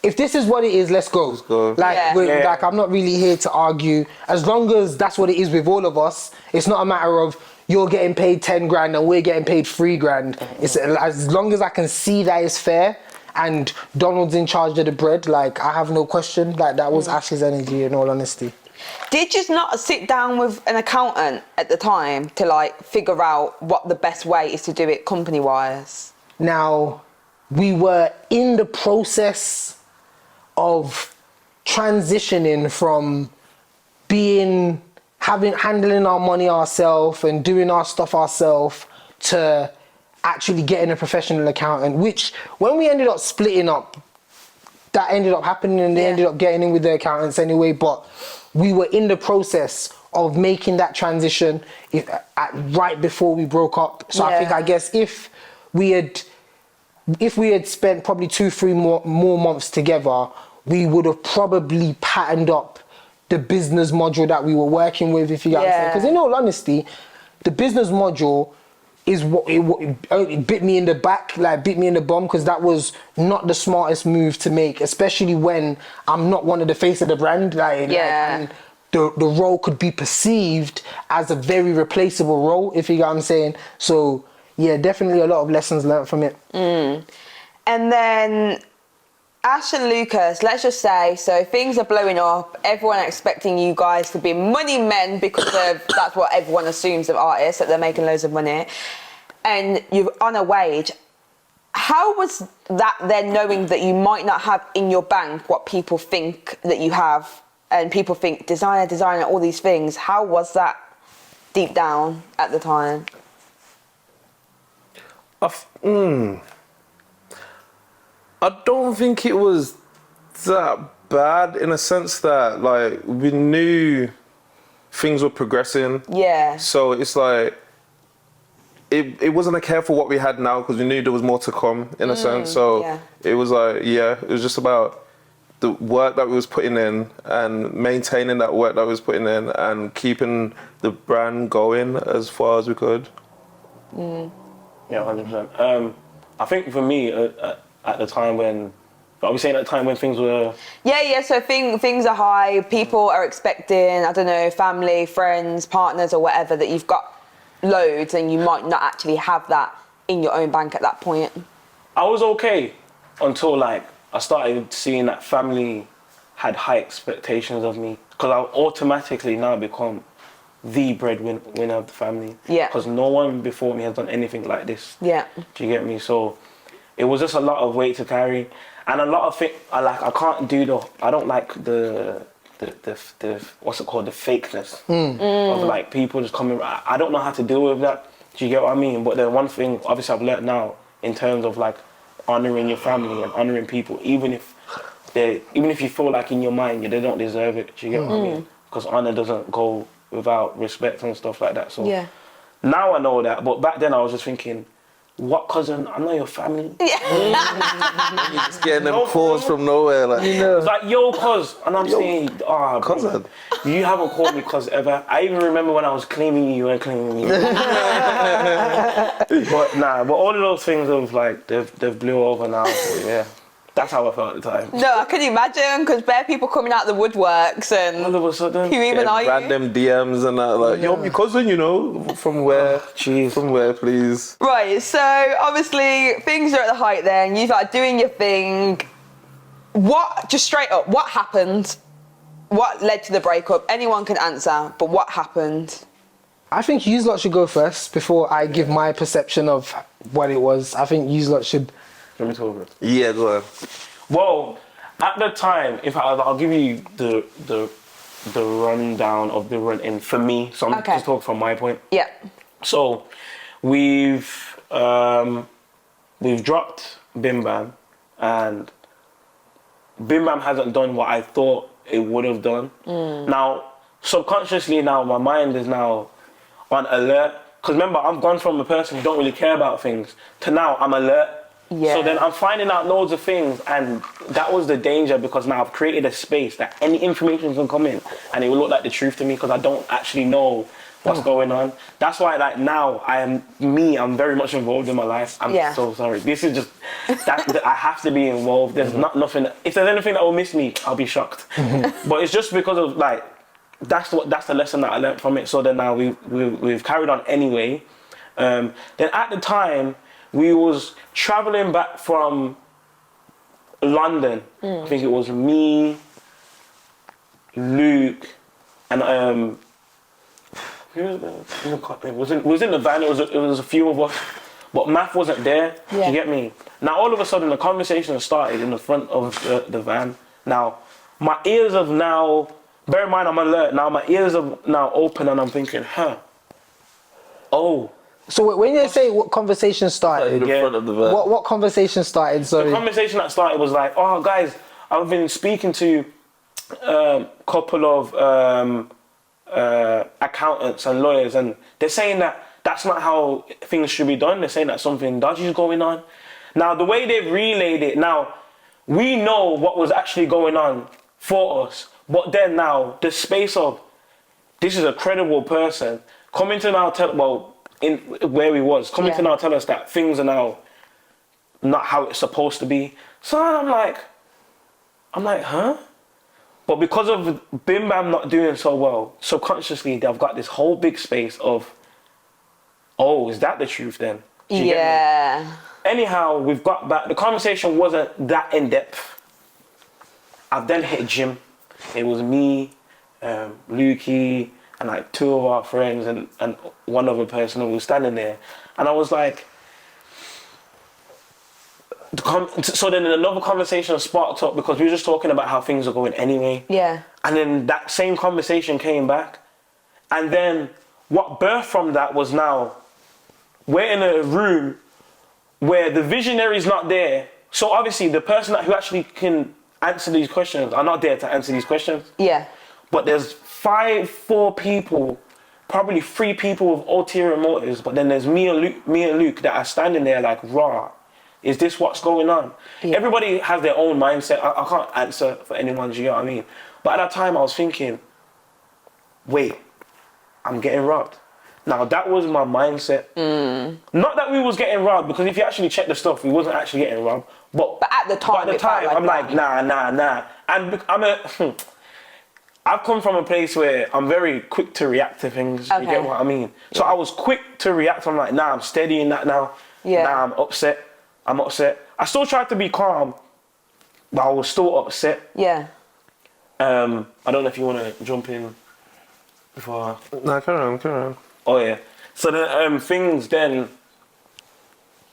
B: If this is what it is, let's go. Like, like I'm not really here to argue. As long as that's what it is with all of us, it's not a matter of you're getting paid 10 grand and we're getting paid 3 grand. It's as long as I can see that it's fair and Donald's in charge of the bread. Like, I have no question. Like, that was Ash's energy, in all honesty.
A: Did you not sit down with an accountant at the time to like figure out what the best way is to do it company-wise?
B: Now, we were in the process of transitioning from handling our money ourselves and doing our stuff ourselves to actually getting a professional accountant, which when we ended up splitting up, that ended up happening and they ended up getting in with the accountants anyway, but we were in the process of making that transition right before we broke up. So I guess if we had spent probably 2-3 more months together, we would have probably patterned up the business module that we were working with, if you get what I'm saying. Because in all honesty, the business module is what it bit me in the back, like bit me in the bum, because that was not the smartest move to make, especially when I'm not one of the face of the brand. And the role could be perceived as a very replaceable role, if you get what I'm saying. So yeah, definitely a lot of lessons learned from it.
A: And then Ash and Lucas, let's just say, so things are blowing up, everyone expecting you guys to be money men because of that's what everyone assumes of artists, that they're making loads of money, and you're on a wage. How was that then, knowing that you might not have in your bank what people think that you have, and people think designer, all these things? How was that deep down at the time?
C: I don't think it was that bad, in a sense that like we knew things were progressing.
A: Yeah.
C: So it's like it wasn't a care for what we had now, because we knew there was more to come, in a sense. So it was like, it was just about the work that we was putting in and maintaining that work that we was putting in and keeping the brand going as far as we could.
D: Yeah, 100%. I think for me, at the time when, are we saying at the time when things were...
A: Yeah, so things are high, people are expecting, I don't know, family, friends, partners or whatever, that you've got loads and you might not actually have that in your own bank at that point.
D: I was okay until like I started seeing that family had high expectations of me, because I automatically now become the breadwinner of the family. Yeah. Because no one before me has done anything like this. Yeah. Do you get me? So it was just a lot of weight to carry, and a lot of things. I can't do I don't like the what's it called, the fakeness of like people just coming. I don't know how to deal with that. Do you get what I mean? But the one thing obviously I've learned now in terms of like honoring your family and honoring people, even if you feel like in your mind they don't deserve it. Do you get what I mean? Because honor doesn't go without respect and stuff like that. So now I know that, but back then I was just thinking, what cousin? I'm not your family.
C: You're just getting them calls from nowhere, like, you know.
D: It's like, yo, cuz, and I'm saying, cousin, you haven't called me cuz ever. I even remember when I was claiming you and claiming me. But all of those things have like they've blew over now. So, yeah. That's how I felt at the time.
A: No, I can imagine, because bare people coming out the woodworks and
D: all of a sudden,
A: who even are you?
C: Random DMs and that, like, yo, your cousin, you know, from where? From where, please?
A: Right, so obviously things are at the height then, you start doing your thing. Just straight up, what happened? What led to the breakup? Anyone can answer, but what happened?
B: I think you lot should go first before I give my perception of what it was. I think you lot should...
D: Let me talk about it.
C: Yeah, go ahead.
D: Well, at the time, I'll give you the rundown of the run-in for me. So I'm just talking from my point.
A: Yeah.
D: So we've dropped Bim Bam, and Bim Bam hasn't done what I thought it would have done. Now, subconsciously now, my mind is now on alert. Because remember, I've gone from a person who don't really care about things to now I'm alert.
A: Yeah.
D: So then I'm finding out loads of things, and that was the danger, because now I've created a space that any information can come in and it will look like the truth to me, because I don't actually know what's going on. That's why, like, now I'm very much involved in my life. I'm so sorry. This is just that I have to be involved. There's nothing. If there's anything that will miss me, I'll be shocked. But it's just because of, like, that's the lesson that I learned from it. So then now we've carried on anyway. Then at the time, we was traveling back from London. I think it was me, Luke, and who was it? It was in the van. It was a few of us, but Maf wasn't there. Do you get me? Now all of a sudden the conversation started in the front of the van. Now my ears have now. Bear in mind I'm alert now. My ears are now open, and I'm thinking, oh.
B: So when you say what conversation started,
C: in front of the van.
B: What conversation started? Sorry.
D: The conversation that started was like, oh guys, I've been speaking to a couple of accountants and lawyers, and they're saying that that's not how things should be done. They're saying that something dodgy is going on. Now the way they've relayed it, now we know what was actually going on for us, but then now the space of this is a credible person coming to now tell, in where we was, coming to now tell us that things are now not how it's supposed to be. So I'm like, huh? But because of Bim Bam not doing so well, subconsciously they've got this whole big space of, oh, is that the truth then?
A: Yeah.
D: Anyhow, we've got back. The conversation wasn't that in depth. I've then hit gym. It was me, Lukey, and like two of our friends and one other person who was standing there. And I was like, so then another conversation sparked up, because we were just talking about how things are going anyway.
A: Yeah.
D: And then that same conversation came back. And then what birthed from that was, now we're in a room where the visionary's not there. So obviously the person who actually can answer these questions are not there to answer these questions.
A: Yeah.
D: But there's 4 people, probably 3 people with ulterior motives, but then there's me and Luke that are standing there like, raw, is this what's going on? Yeah. Everybody has their own mindset. I can't answer for anyone's, you know what I mean? But at that time I was thinking, wait, I'm getting robbed. Now that was my mindset. Not that we was getting robbed, because if you actually check the stuff, we wasn't actually getting robbed. But
A: at the time,
D: I'm like, nah. And I've come from a place where I'm very quick to react to things. You get what I mean? So I was quick to react. I'm like, nah, I'm steady in that now.
A: Yeah.
D: Nah, I'm upset. I still tried to be calm, but I was still upset.
A: Yeah.
D: I don't know if you want to jump in before.
C: No, carry on.
D: Oh yeah. So the things then,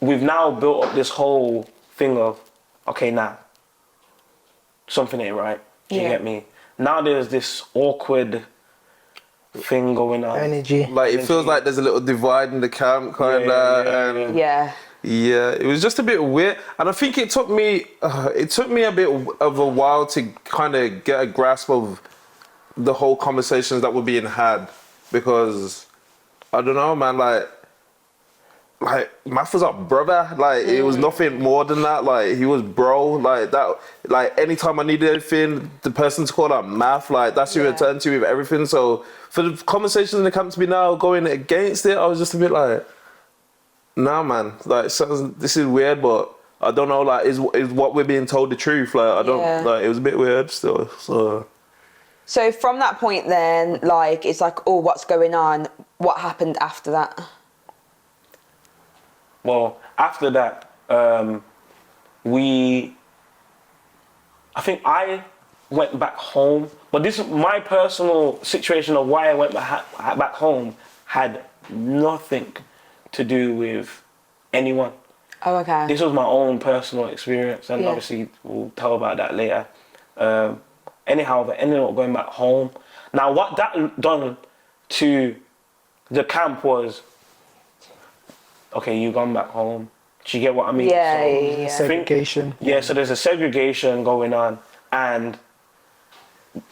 D: we've now built up this whole thing of, okay, now something ain't right. Do you get me? Now there's this awkward thing going on.
B: Energy.
C: Like it feels like there's a little divide in the camp, kind of.
A: Yeah.
C: It was just a bit weird, and I think it took me a bit of a while to kind of get a grasp of the whole conversations that were being had, because I don't know, man, like Maf was our brother, like it was nothing more than that, like he was bro, like that, like anytime I needed anything, the person to call out Maf, like that's who I turned to with everything. So for the conversations in the camp to be now going against it, I was just a bit like, nah, man, like this is weird, but I don't know, like is what we're being told the truth? Like I don't, like it was a bit weird still.
A: So from that point then, like it's like, oh, what's going on? What happened after that?
D: Well, after that, I think I went back home, but this is my personal situation of why I went back home had nothing to do with anyone.
A: Oh, okay.
D: This was my own personal experience, and obviously we'll tell about that later. Anyhow, I ended up going back home. Now, what that done to the camp was, okay, you gone back home. Do you get what I mean?
A: Yeah.
B: Segregation.
D: So there's a segregation going on, and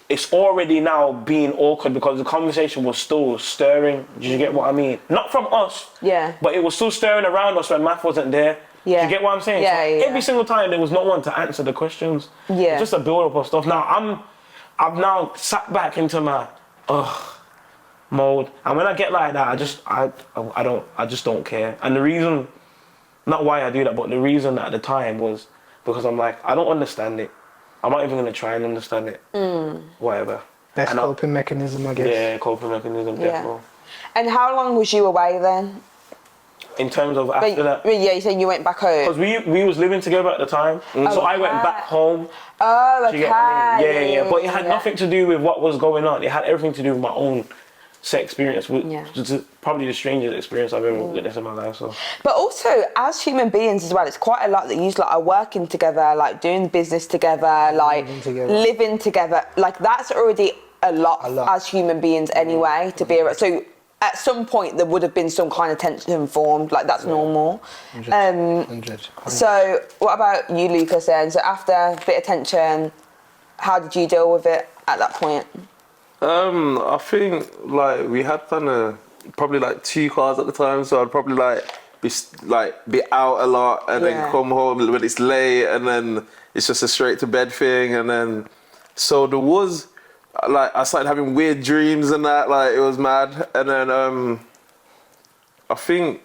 D: it's already now being awkward because the conversation was still stirring. Do you get what I mean? Not from us.
A: Yeah.
D: But it was still stirring around us when Maf wasn't there.
A: Yeah.
D: Do you get what I'm saying?
A: Yeah,
D: So
A: yeah.
D: every single time there was no one to answer the questions.
A: Yeah.
D: Just a build up of stuff. Now I've now sat back into my mode, and when I get like that, I just don't care. And the reason, not why I do that, but the reason at the time was because I'm like, I don't understand it. I'm not even gonna try and understand it. Whatever.
B: That's coping mechanism, I guess.
D: Yeah, coping mechanism, definitely.
A: And how long was you away then?
D: In terms of after that,
A: Yeah, you said you went back home.
D: because we was living together at the time, so I went back home.
A: Oh,
D: Do
A: okay.
D: you get what I mean? Yeah. But it had nothing to do with what was going on. It had everything to do with my own sex experience, which is probably the strangest experience I've ever witnessed in my life. So.
A: But also, as human beings as well, it's quite a lot that you like are working together, like doing business together, like living together. Like that's already a lot as human beings anyway to be around. So at some point there would have been some kind of tension formed, like that's normal.
B: 100.
A: So what about you, Lucas, then? So after a bit of tension, how did you deal with it at that point?
C: I think like we had kind of probably like 2 cars at the time, so I'd probably be out a lot and then come home when it's late, and then it's just a straight to bed thing, and then so there was like I started having weird dreams and that, like it was mad, and then I think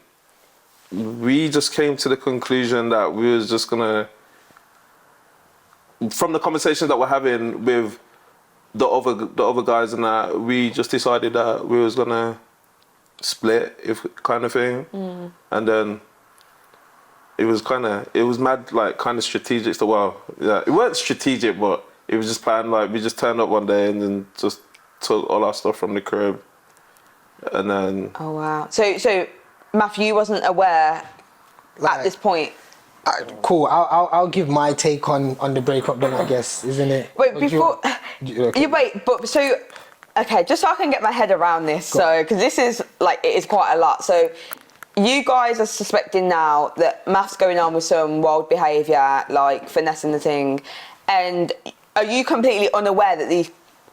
C: we just came to the conclusion that we was just gonna, from the conversations that we're having with the other guys and that, we just decided that we was gonna split, if kind of thing, and then it was mad, like kind of strategic. So it weren't strategic, but it was just planned. Like we just turned up one day and then just took all our stuff from the crib, and then.
A: Oh wow! So Matthew wasn't aware at this point.
B: Cool. I'll give my take on the breakup then, I guess, isn't it?
A: Wait,
B: Or
A: before you wait, but so okay, just so I can get my head around this, so because this is like it is quite a lot. So you guys are suspecting now that Maf's going on with some wild behaviour, like finessing the thing, and are you completely unaware that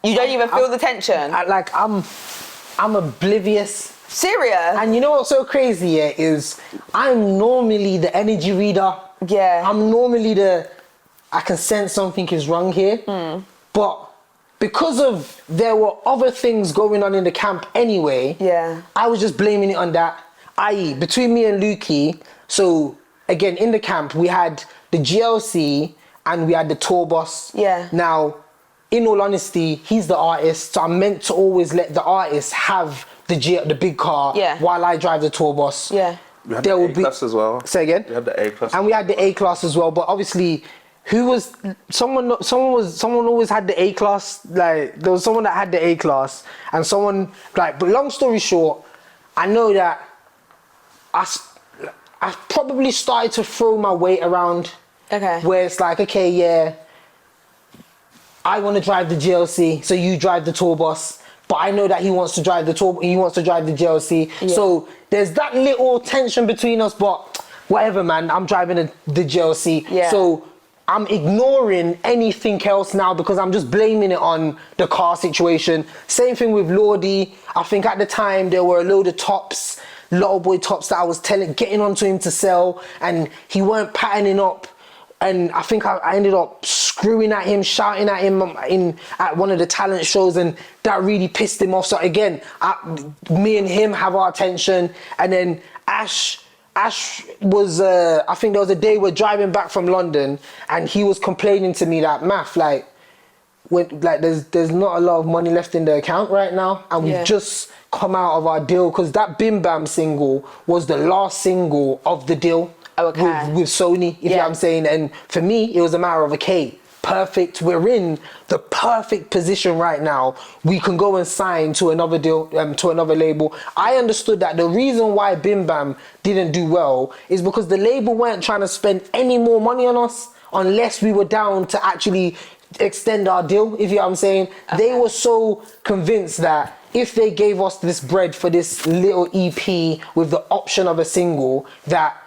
A: you don't even feel the tension?
B: I'm oblivious.
A: Serious?
B: And you know what's so crazy here is I'm normally the energy reader.
A: Yeah.
B: I'm normally I can sense something is wrong here. But because of there were other things going on in the camp anyway, I was just blaming it on that. I.e., between me and Lukey, so again in the camp we had the GLC and we had the tour bus.
A: Yeah.
B: Now, in all honesty, he's the artist, so I'm meant to always let the artist have the big car while I drive the tour bus.
A: Yeah.
C: We had the A-class as well.
B: Say again?
C: We had the A-class.
B: And we had the A-class as well, but obviously, someone always had the A-class, like, there was someone that had the A-class, and someone, like, but long story short, I know that I probably started to throw my weight around.
A: Okay.
B: Where it's like, okay, yeah, I want to drive the GLC, so you drive the tour bus. But I know that he wants to drive the GLC. Yeah. So there's that little tension between us, but whatever, man, I'm driving the GLC.
A: Yeah.
B: So I'm ignoring anything else now because I'm just blaming it on the car situation. Same thing with Lordy. I think at the time there were a load of tops, Lotto Boy tops that I was getting onto him to sell, and he weren't patterning up. And I think I ended up screwing at him, shouting at him at one of the talent shows, and that really pissed him off. So again, me and him have our tension, and then Ash was, I think there was a day we're driving back from London, and he was complaining to me that, Maf, there's not a lot of money left in the account right now, and we've just come out of our deal, because that Bim Bam single was the last single of the deal.
A: Okay.
B: With Sony, if you know what I'm saying. And for me, it was a matter of, okay, perfect, we're in the perfect position right now. We can go and sign to another deal, to another label. I understood that the reason why Bim Bam didn't do well is because the label weren't trying to spend any more money on us unless we were down to actually extend our deal, if you know what I'm saying. Okay. They were so convinced that if they gave us this bread for this little EP with the option of a single, that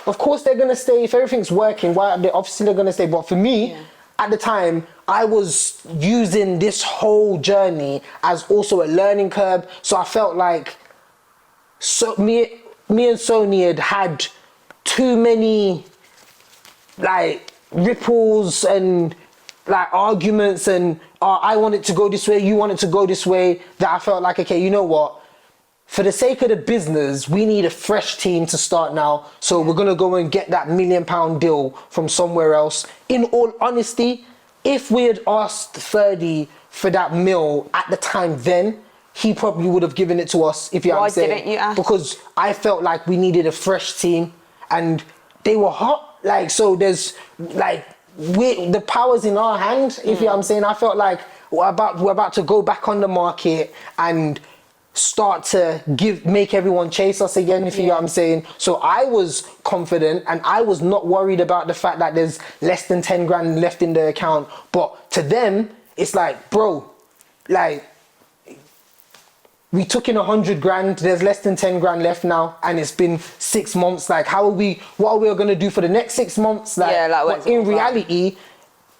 B: of course they're gonna stay. If everything's working, obviously they're gonna stay. But for me, at the time, I was using this whole journey as also a learning curve. So I felt like me and Sony had too many like ripples and like arguments and I want it to go this way, you want it to go this way, that I felt like, okay, you know what? For the sake of the business, we need a fresh team to start now. So we're going to go and get that £1 million deal from somewhere else. In all honesty, if we had asked 30 for that mill at the time then, he probably would have given it to us, if you know what I'm saying.
A: Why didn't you ask?
B: Because I felt like we needed a fresh team and they were hot. Like, so there's like, the power's in our hand, if you know what I'm saying. I felt like we're about to go back on the market and start to make everyone chase us again, if you know what I'm saying. So I was confident and I was not worried about the fact that there's less than 10 grand left in the account. But to them, it's like, bro, like, we took in 100 grand, there's less than 10 grand left now, and it's been 6 months. Like, what are we gonna do for the next 6 months? Like,
A: yeah, like
B: but in reality,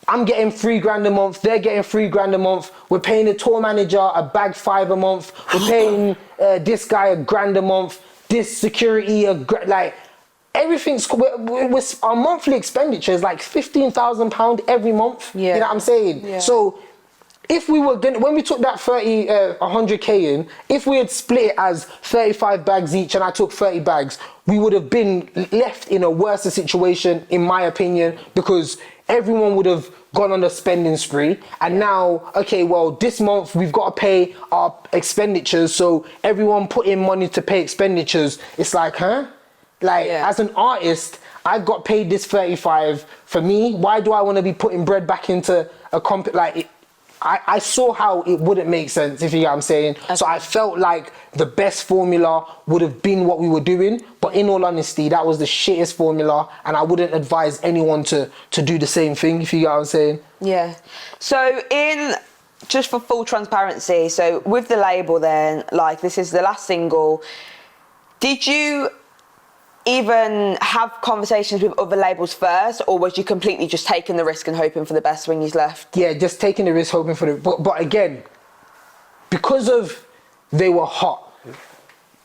B: I'm getting £3 grand a month, they're getting £3 grand a month, we're paying the tour manager a bag 5 a month, we're paying this guy £1 grand a month, this security like, everything's, our monthly expenditure is like £15,000 every month, you know what I'm saying?
A: Yeah.
B: So, if we were when we took that 100k in, if we had split it as 35 bags each and I took 30 bags, we would have been left in a worse situation, in my opinion, because everyone would have gone on a spending spree. And now, okay, well, this month we've got to pay our expenditures, so everyone put in money to pay expenditures. It's like, huh? Like, as an artist, I've got paid this 35 for me. Why do I want to be putting bread back into a like? I saw how it wouldn't make sense, if you get what I'm saying. Okay. So I felt like the best formula would have been what we were doing. But in all honesty, that was the shittest formula. And I wouldn't advise anyone to do the same thing, if you get what I'm saying. Yeah.
A: So just for full transparency, so with the label then, like, this is the last single. Did you even have conversations with other labels first, or was you completely just taking the risk and hoping for the best when you left?
B: Yeah, just taking the risk, hoping for the... But again, because of they were hot,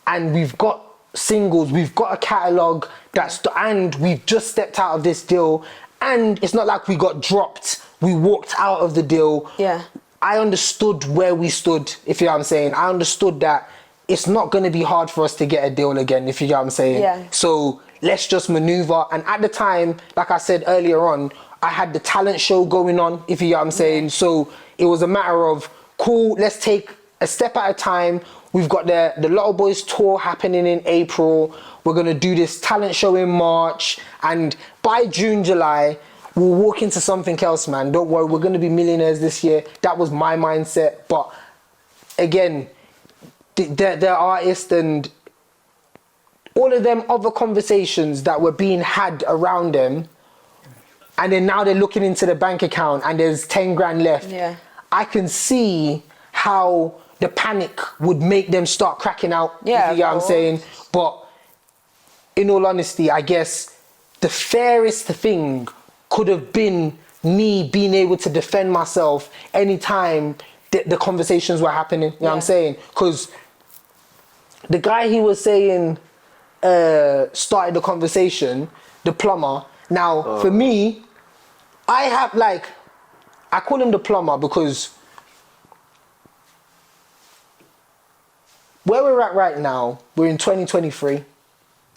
B: and we've got singles, we've got a catalogue, and we've just stepped out of this deal, and it's not like we got dropped, we walked out of the deal.
A: Yeah.
B: I understood where we stood, if you know what I'm saying. I understood that it's not going to be hard for us to get a deal again, if you get what I'm saying.
A: Yeah.
B: So let's just maneuver. And at the time, like I said earlier on, I had the talent show going on, if you get what I'm saying. So it was a matter of, cool, let's take a step at a time. We've got the LottoBoyzz tour happening in April. We're going to do this talent show in March. And by June, July, we'll walk into something else, man. Don't worry, we're going to be millionaires this year. That was my mindset. But again, their artists and all of them other conversations that were being had around them, and then now they're looking into the bank account and there's 10 grand left.
A: Yeah.
B: I can see how the panic would make them start cracking out.
A: Yeah,
B: you know what I'm saying? But in all honesty, I guess the fairest thing could have been me being able to defend myself anytime the conversations were happening. You know what I'm saying? Because the guy he was saying started the conversation, the plumber. Now, for me, I call him the plumber because where we're at right now, we're in 2023.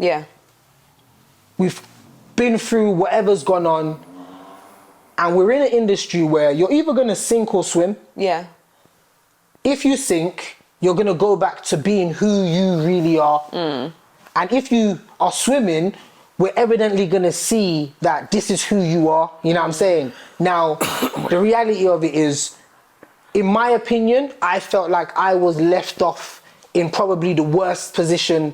A: Yeah.
B: We've been through whatever's gone on, and we're in an industry where you're either going to sink or swim.
A: Yeah.
B: If you sink, you're going to go back to being who you really are. And if you are swimming, we're evidently going to see that this is who you are. You know what I'm saying? Now, the reality of it is, in my opinion, I felt like I was left off in probably the worst position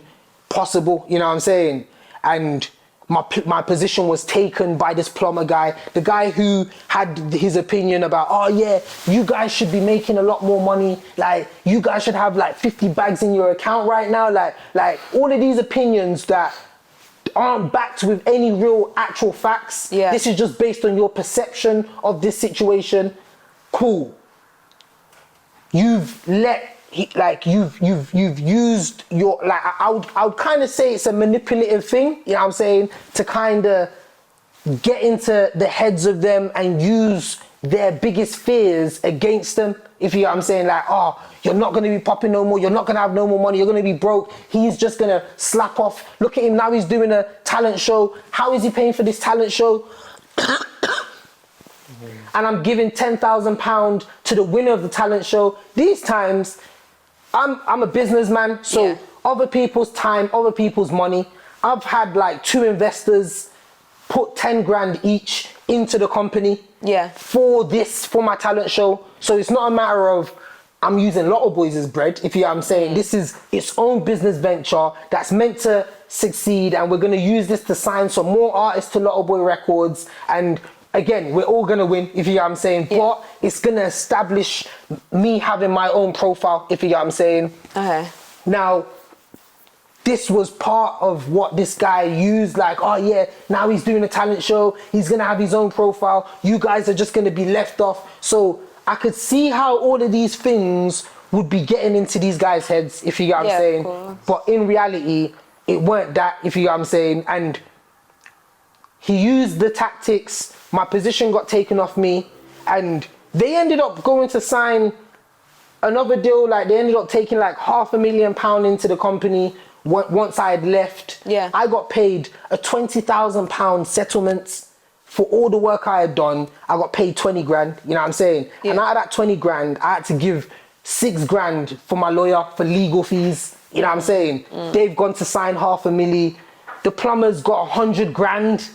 B: possible. You know what I'm saying? And my position was taken by this plumber guy, the guy who had his opinion about, oh yeah, you guys should be making a lot more money. Like, you guys should have like 50 bags in your account right now. Like all of these opinions that aren't backed with any real actual facts.
A: Yeah.
B: This is just based on your perception of this situation. Cool. you've used your, like, I would kind of say it's a manipulative thing, you know what I'm saying, to kind of get into the heads of them and use their biggest fears against them, if you know what I'm saying, like, oh, you're not going to be popping no more, you're not going to have no more money, you're going to be broke, he's just going to slap off, look at him now, he's doing a talent show, how is he paying for this talent show? And I'm giving £10,000 to the winner of the talent show. These times, I'm a businessman, so other people's time, other people's money. I've had like 2 investors put 10 grand each into the company for my talent show. So it's not a matter of I'm using LottoBoyzz bread, if you know what I'm saying. This is its own business venture that's meant to succeed, and we're gonna use this to sign some more artists to LottoBoy Records, and again, we're all gonna win, if you know what I'm saying, but it's gonna establish me having my own profile, if you know what I'm saying.
A: Okay.
B: Now, this was part of what this guy used, like, oh yeah, now he's doing a talent show, he's gonna have his own profile, you guys are just gonna be left off. So I could see how all of these things would be getting into these guys' heads, if you know what I'm saying. But in reality, it weren't that, if you know what I'm saying. And he used the tactics, my position got taken off me, and they ended up going to sign another deal. Like, they ended up taking like £500,000 into the company once I had left. I got paid a £20,000 settlement for all the work I had done. I got paid 20 grand, you know what I'm saying? And out of that 20 grand, I had to give 6 grand for my lawyer for legal fees, you know what I'm saying? They've gone to sign £500,000. The plumber's got 100 grand, do you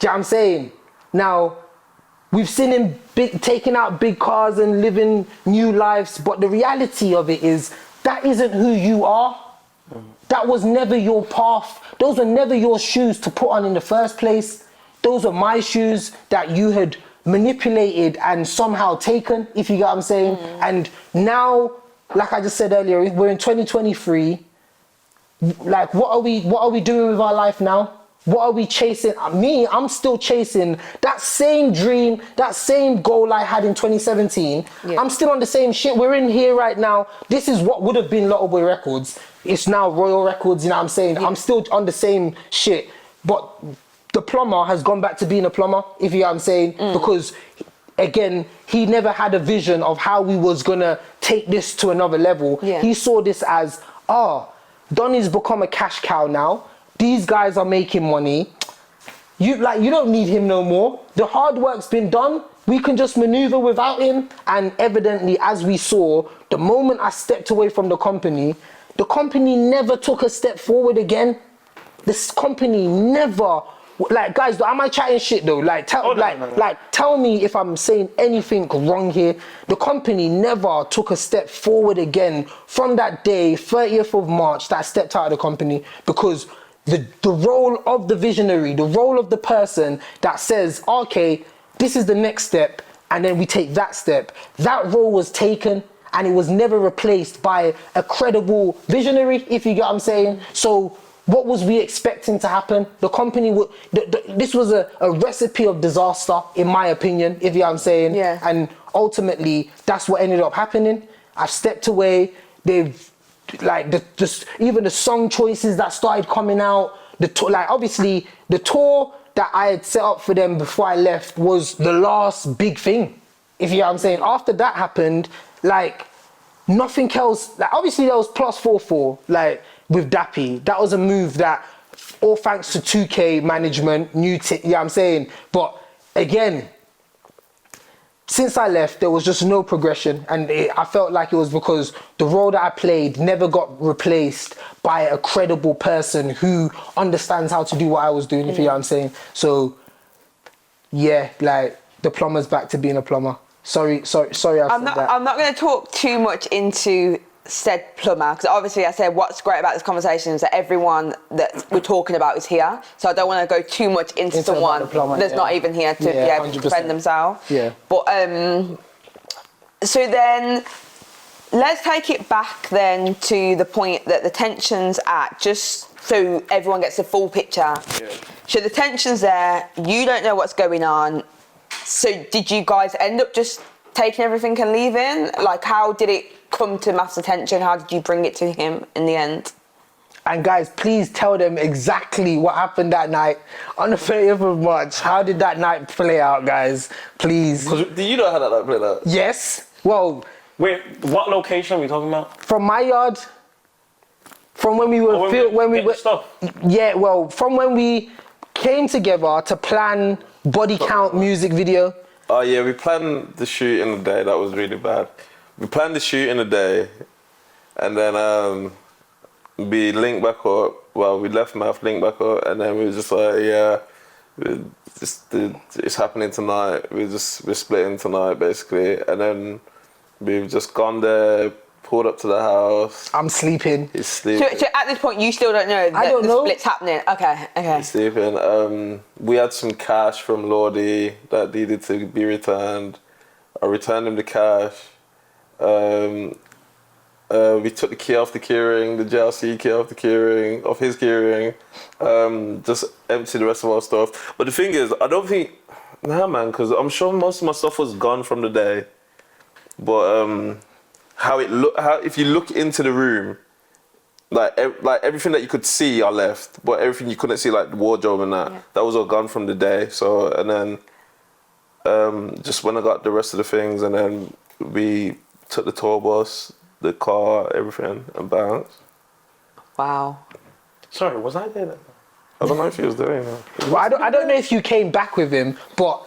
B: know what I'm saying? Now, we've seen him taking out big cars and living new lives, but the reality of it is that isn't who you are. That was never your path. Those were never your shoes to put on in the first place. Those are my shoes that you had manipulated and somehow taken, if you get what I'm saying. And now, like I just said earlier, we're in 2023. Like, what are we doing with our life now? What are we chasing? I'm still chasing that same dream, that same goal I had in 2017. I'm still on the same shit. We're in here right now. This is what would have been LottoBoy Records. It's now Royal Records, you know what I'm saying? I'm still on the same shit. But the plumber has gone back to being a plumber, if you know what I'm saying, because again, he never had a vision of how we was gonna take this to another level. He saw this as, Donny's become a cash cow now. These guys are making money. You don't need him no more. The hard work's been done. We can just maneuver without him. And evidently, as we saw, the moment I stepped away from the company never took a step forward again. This company never, like, guys, am I chatting shit though? Like, tell me if I'm saying anything wrong here. The company never took a step forward again from that day, 30th of March, that I stepped out of the company, because the role of the visionary, the role of the person that says, okay, this is the next step, and then we take that step, that role was taken, and it was never replaced by a credible visionary, if you get what I'm saying. So what was we expecting to happen? The company would, this was a recipe of disaster, in my opinion, if you know what I'm saying. And ultimately, that's what ended up happening. I've stepped away. They've, like, even the song choices that started coming out, obviously the tour that I had set up for them before I left was the last big thing, if you know what I'm saying. After that happened, like, nothing else, like, obviously there was +44, like, with Dappy. That was a move that, all thanks to 2K management, you know what I'm saying. But again, since I left, there was just no progression, and I felt like it was because the role that I played never got replaced by a credible person who understands how to do what I was doing, if you know what I'm saying. So, yeah, like, the plumber's back to being a plumber. Sorry, I said that.
A: I'm not going to talk too much into said plumber, because obviously I said what's great about this conversation is that everyone that we're talking about is here, so I don't want to go too much into someone that's not even here to be able to defend themselves. But so then let's take it back then to the point that the tension's at, just so everyone gets the full picture. So the tension's there, you don't know what's going on. So did you guys end up just taking everything and leaving? Like, how did it come to Maf's attention? How did you bring it to him in the end?
B: And guys, please tell them exactly what happened that night on the 30th of March. How did that night play out, guys? Please.
C: Do you know how that night played out?
B: Yes. Well,
D: Wait, what location are we talking about?
B: from my yard, from when we were
D: stuff.
B: yeah, well, from when we came together to plan body count music video.
C: Oh yeah, we planned the shoot in the day. That was really bad. We planned the shoot in the day, and then we linked back up. Well, we left Maf, linked back up, and then we was just like, yeah, it's happening tonight. We're splitting tonight, basically. And then we've just gone there, pulled up to the house.
B: I'm sleeping.
C: He's sleeping.
A: So at this point, you still don't know that the split's happening. Okay.
C: He's sleeping. We had some cash from Lordy that needed to be returned. I returned him the cash. We took the key off the keyring, the JLC key off the keyring, off his keyring. Just emptied the rest of our stuff. But the thing is, I don't think, nah man, because I'm sure most of my stuff was gone from the day. But if you look into the room, like everything that you could see, I left. But everything you couldn't see, like the wardrobe and that was all gone from the day. So, and then just when I got the rest of the things, and then we took the tour bus, the car, everything, and bounced.
A: Wow.
D: Sorry, was I there?
C: I don't know if he was doing that.
B: Well, I don't know if you came back with him, but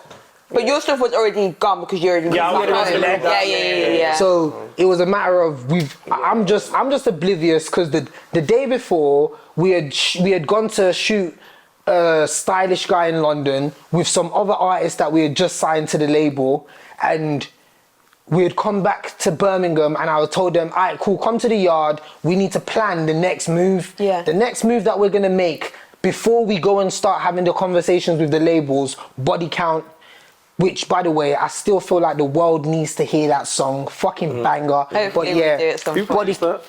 A: your stuff was already gone because you already yeah.
B: So it was a matter of I'm just oblivious because the day before we had gone to shoot a Stylish Guy in London with some other artists that we had just signed to the label, and we had come back to Birmingham, and I told them, all right, cool, come to the yard. We need to plan the next move.
A: Yeah.
B: The next move that we're gonna make before we go and start having the conversations with the labels, body count. Which, by the way, I still feel like the world needs to hear that song. Fucking banger.
A: Hopefully
B: but yeah,
C: Who produced that?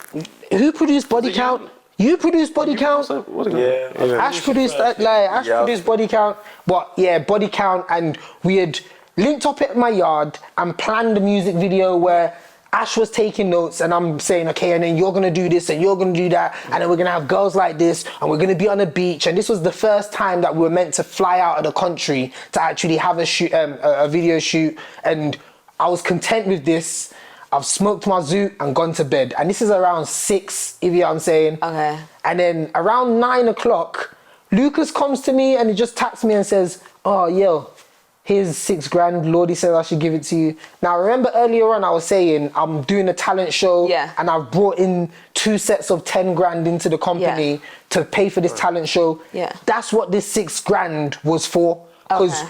B: who produced Body Count? You produced Body Count?
D: Yeah.
B: Ash produced that, like, Ash produced Body Count. But yeah, Body Count, and we had linked up at my yard and planned the music video where Ash was taking notes and I'm saying, okay, and then you're gonna do this and you're gonna do that, and then we're gonna have girls like this and we're gonna be on the beach. And this was the first time that we were meant to fly out of the country to actually have a shoot, a video shoot. And I was content with this. I've smoked my zoot and gone to bed. And this is around 6, if you know what I'm saying.
A: Okay.
B: And then around 9 o'clock, Lucas comes to me and he just taps me and says, oh, yo, here's 6 grand. Lordy says I should give it to you. Now, remember earlier on I was saying I'm doing a talent show, and I've brought in 2 sets of 10 grand into the company to pay for this talent show.
A: Yeah.
B: That's what this 6 grand was for. Because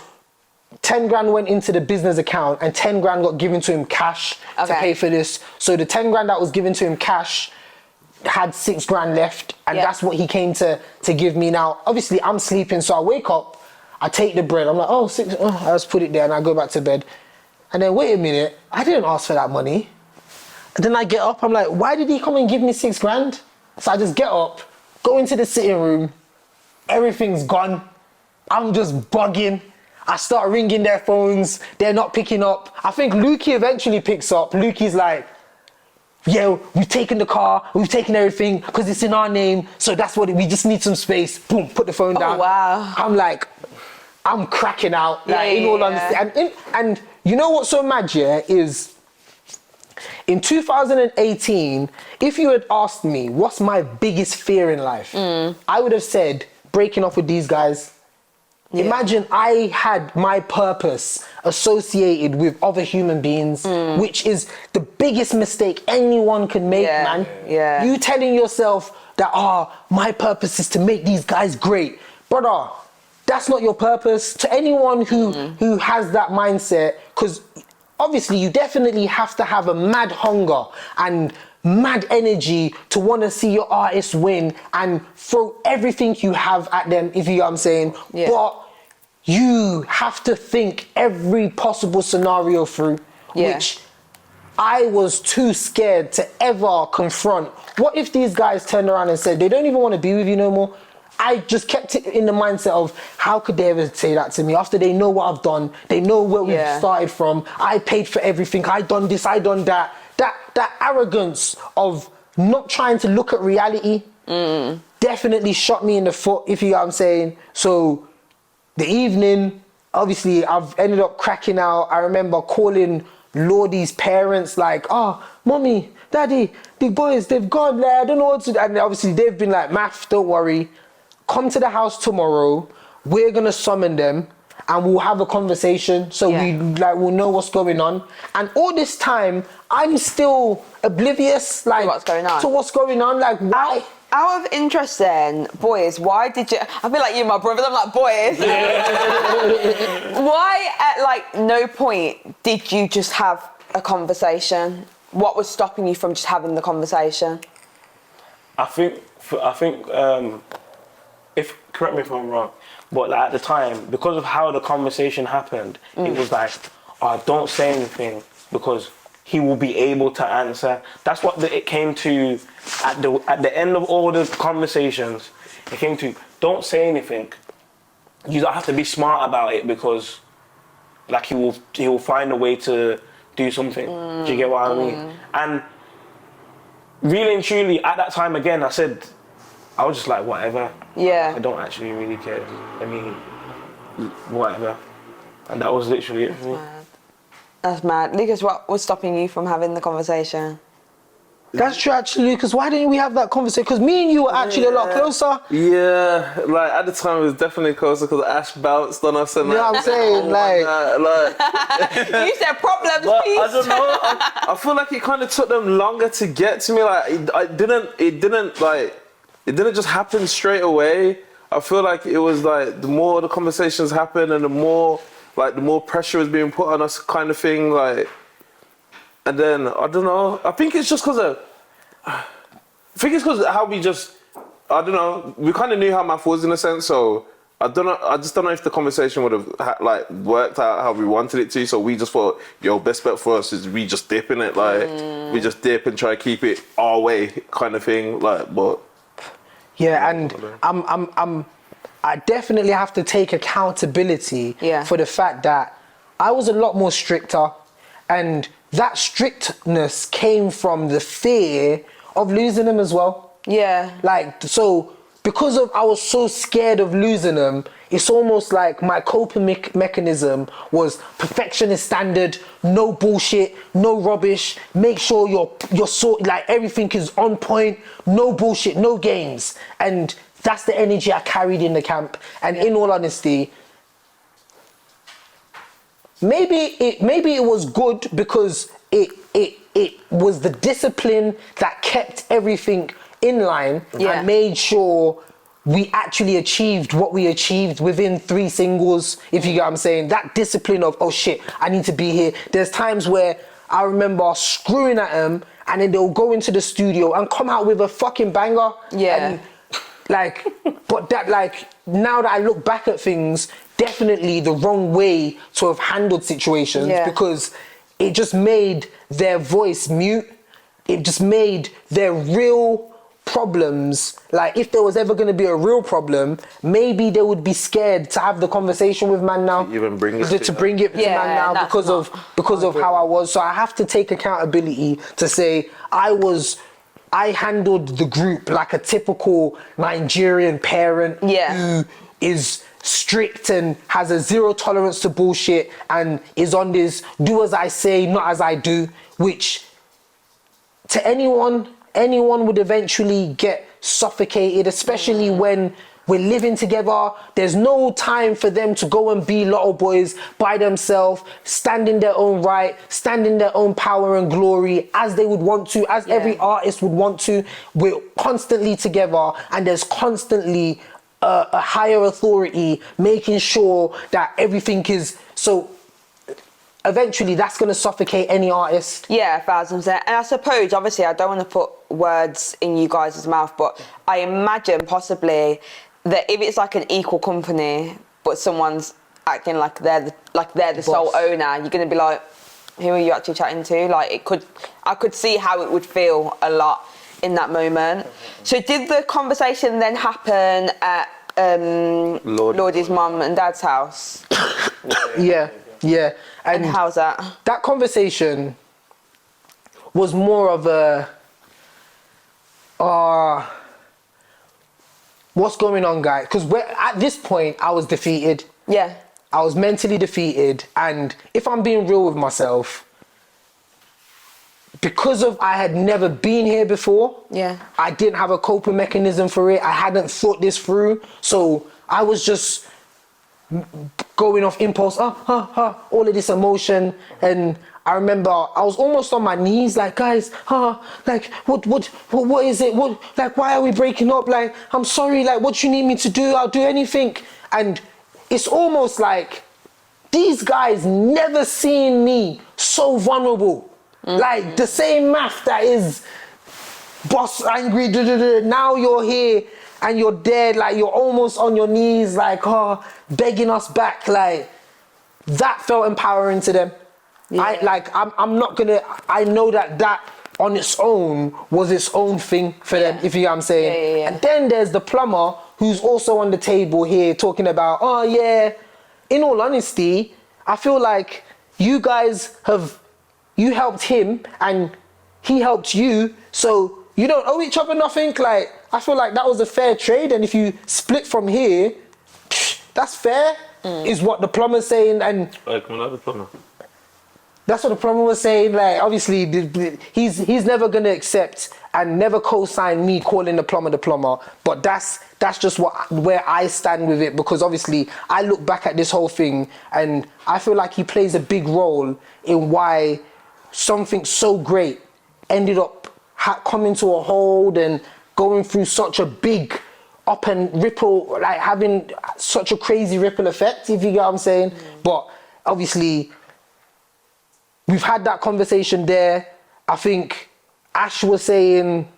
B: 10 grand went into the business account and 10 grand got given to him cash to pay for this. So the 10 grand that was given to him cash had 6 grand left, and that's what he came to give me. Now, obviously I'm sleeping, so I wake up, I take the bread, I'm like, oh, 6, I just put it there and I go back to bed. And then wait a minute, I didn't ask for that money. And then I get up, I'm like, why did he come and give me 6 grand? So I just get up, go into the sitting room, everything's gone. I'm just bugging. I start ringing their phones, they're not picking up. I think Lukey eventually picks up. Lukey's like, yeah, we've taken the car, we've taken everything because it's in our name, so that's what we just need some space. Boom, put the phone down.
A: Wow.
B: I'm like, I'm cracking out, like, in all honesty. And you know what's so mad, is in 2018, if you had asked me what's my biggest fear in life, I would have said breaking up with these guys. Yeah. Imagine I had my purpose associated with other human beings, which is the biggest mistake anyone can make, man.
A: Yeah.
B: You telling yourself that, my purpose is to make these guys great. Brother, that's not your purpose. To anyone who has that mindset, because obviously you definitely have to have a mad hunger and mad energy to want to see your artists win and throw everything you have at them, if you know what I'm saying. Yeah. But you have to think every possible scenario through, which I was too scared to ever confront. What if these guys turned around and said they don't even want to be with you no more? I just kept it in the mindset of how could they ever say that to me after they know what I've done, they know where we've started from, I paid for everything, I done this, I done that. that arrogance of not trying to look at reality definitely shot me in the foot, if you know what I'm saying. So the evening, obviously, I've ended up cracking out. I remember calling Lordy's parents like, oh, mommy, daddy, the boys, they've gone there. I don't know what to do. And obviously they've been like, Maf, don't worry. Come to the house tomorrow. We're going to summon them and we'll have a conversation so we'll know what's going on. And all this time, I'm still oblivious like to what's going on. Like, why?
A: Out of interest then, boys, why did you... I feel like you and my brothers, I'm like, boys. Why at like no point did you just have a conversation? What was stopping you from just having the conversation?
D: I think if correct me if I'm wrong, but like at the time, because of how the conversation happened, it was like, oh, don't say anything because he will be able to answer. That's what it came to at the end of all the conversations. It came to, don't say anything. You don't have to be smart about it because like he will find a way to do something. Do you get what I mean? And really and truly, at that time again, I was just like, whatever.
A: Yeah.
D: I don't actually really care. I mean, whatever. And that was literally it for me.
A: That's mad. Lucas, what was stopping you from having the conversation?
B: That's true, actually, Lucas. Why didn't we have that conversation? Because me and you were actually a lot closer.
C: Yeah, like at the time it was definitely closer because Ash bounced on us and
B: you know what I'm saying?
A: You said problems, peace.
C: I don't know. I feel like it kind of took them longer to get to me. Like it didn't just happen straight away. I feel like it was like the more the conversations happened and the more pressure was being put on us, kind of thing. Like, and then I don't know. I think it's just because how we just, I don't know. We kind of knew how Maf was in a sense, so I don't know. I just don't know if the conversation would have like worked out how we wanted it to. So we just thought, yo, best bet for us is we just dip in it. Like we just dip and try to keep it our way, kind of thing. Like, but
B: yeah, and I definitely have to take accountability for the fact that I was a lot more stricter, and that strictness came from the fear of losing them as well. Yeah. Like, so because I was so scared of losing them, it's almost like my coping mechanism was perfectionist standard, no bullshit, no rubbish, make sure you're like everything is on point, no bullshit, no games. And that's the energy I carried in the camp. And in all honesty, maybe it was good because it was the discipline that kept everything in line and made sure we actually achieved what we achieved within 3 singles, if you get what I'm saying. That discipline of, oh shit, I need to be here. There's times where I remember screwing at them and then they'll go into the studio and come out with a fucking banger. Yeah. And like, but that, like, now that I look back at things, definitely the wrong way to have handled situations because it just made their voice mute. It just made their real problems, like if there was ever going to be a real problem, maybe they would be scared to have the conversation with man now.
C: Even bring it
B: to bring it to man now because of how I was. So I have to take accountability to say I handled the group like a typical Nigerian parent who is strict and has a zero tolerance to bullshit and is on this do as I say, not as I do, which to anyone would eventually get suffocated, especially when we're living together. There's no time for them to go and be LottoBoyzz by themselves, stand in their own right, stand in their own power and glory as they would want to, as every artist would want to. We're constantly together and there's constantly a higher authority making sure that everything is so. Eventually, that's going to suffocate any artist.
A: Yeah, 1,000%. And I suppose, obviously, I don't want to put words in you guys' mouth, but I imagine possibly that if it's like an equal company, but someone's acting like they're the sole owner, you're going to be like, who are you actually chatting to? Like, I could see how it would feel a lot in that moment. So did the conversation then happen at Lordy's mum and dad's house?
B: Yeah. And
A: how's that?
B: That conversation was more of a, what's going on, guys? Because at this point, I was defeated.
A: Yeah.
B: I was mentally defeated, and if I'm being real with myself, because of I had never been here before,
A: yeah,
B: I didn't have a coping mechanism for it. I hadn't thought this through, so I was just going off impulse, all of this emotion. And I remember I was almost on my knees, like, guys, like, what is it? What, like, why are we breaking up? Like, I'm sorry, like, what you need me to do? I'll do anything. And it's almost like these guys never seen me so vulnerable. Like the same Maf that is boss angry, now you're here and you're dead, like you're almost on your knees, like, begging us back. Like, that felt empowering to them. Yeah. I'm not gonna, I know that on its own was its own thing for them, if you know what I'm saying. Yeah. And then there's the plumber who's also on the table here talking about, in all honesty, I feel like you guys you helped him and he helped you, so you don't owe each other nothing. Like, I feel like that was a fair trade, and if you split from here, that's fair, is what the plumber's saying. And
C: like another plumber.
B: That's what the plumber was saying. Like, obviously, he's never gonna accept and never co-sign me calling the plumber. But that's just where I stand with it, because obviously I look back at this whole thing and I feel like he plays a big role in why something so great ended up coming to a hold and going through such a big up and ripple, like having such a crazy ripple effect, if you get what I'm saying. But obviously, we've had that conversation there. I think Ash was saying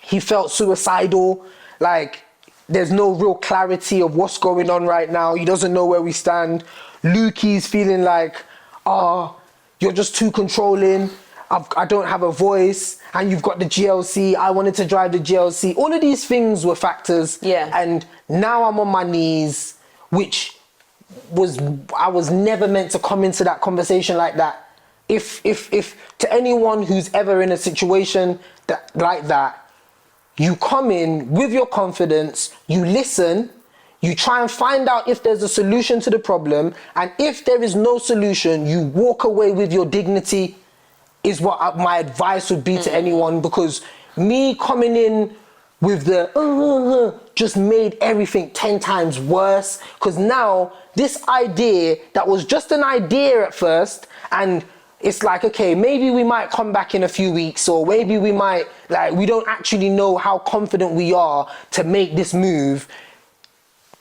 B: he felt suicidal. Like, there's no real clarity of what's going on right now. He doesn't know where we stand. Lukey's feeling like, you're just too controlling. I don't have a voice. And you've got the GLC. I wanted to drive the GLC. All of these things were factors.
A: Yeah.
B: And now I'm on my knees, which I was never meant to come into that conversation like that. If to anyone who's ever in a situation like that, you come in with your confidence, you listen, you try and find out if there's a solution to the problem, and if there is no solution, you walk away with your dignity, is what my advice would be to anyone. Because me coming in with the just made everything 10 times worse. Because now this idea that was just an idea at first, and it's like, okay, maybe we might come back in a few weeks, or maybe we might, like, we don't actually know how confident we are to make this move.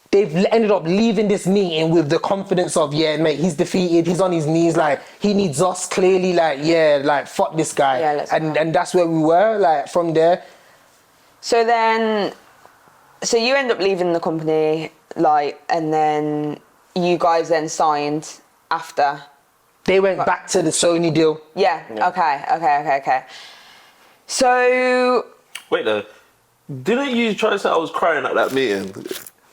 B: They've ended up leaving this meeting with the confidence of, yeah, mate, he's defeated, he's on his knees, like, he needs us clearly, like, yeah, like, fuck this guy.
A: Yeah,
B: and that's where we were, like, from there.
A: So you end up leaving the company, like, and then you guys then signed after.
B: They went back to the Sony deal.
A: Yeah. Okay. So...
C: Wait though, didn't you try to say I was crying at that meeting?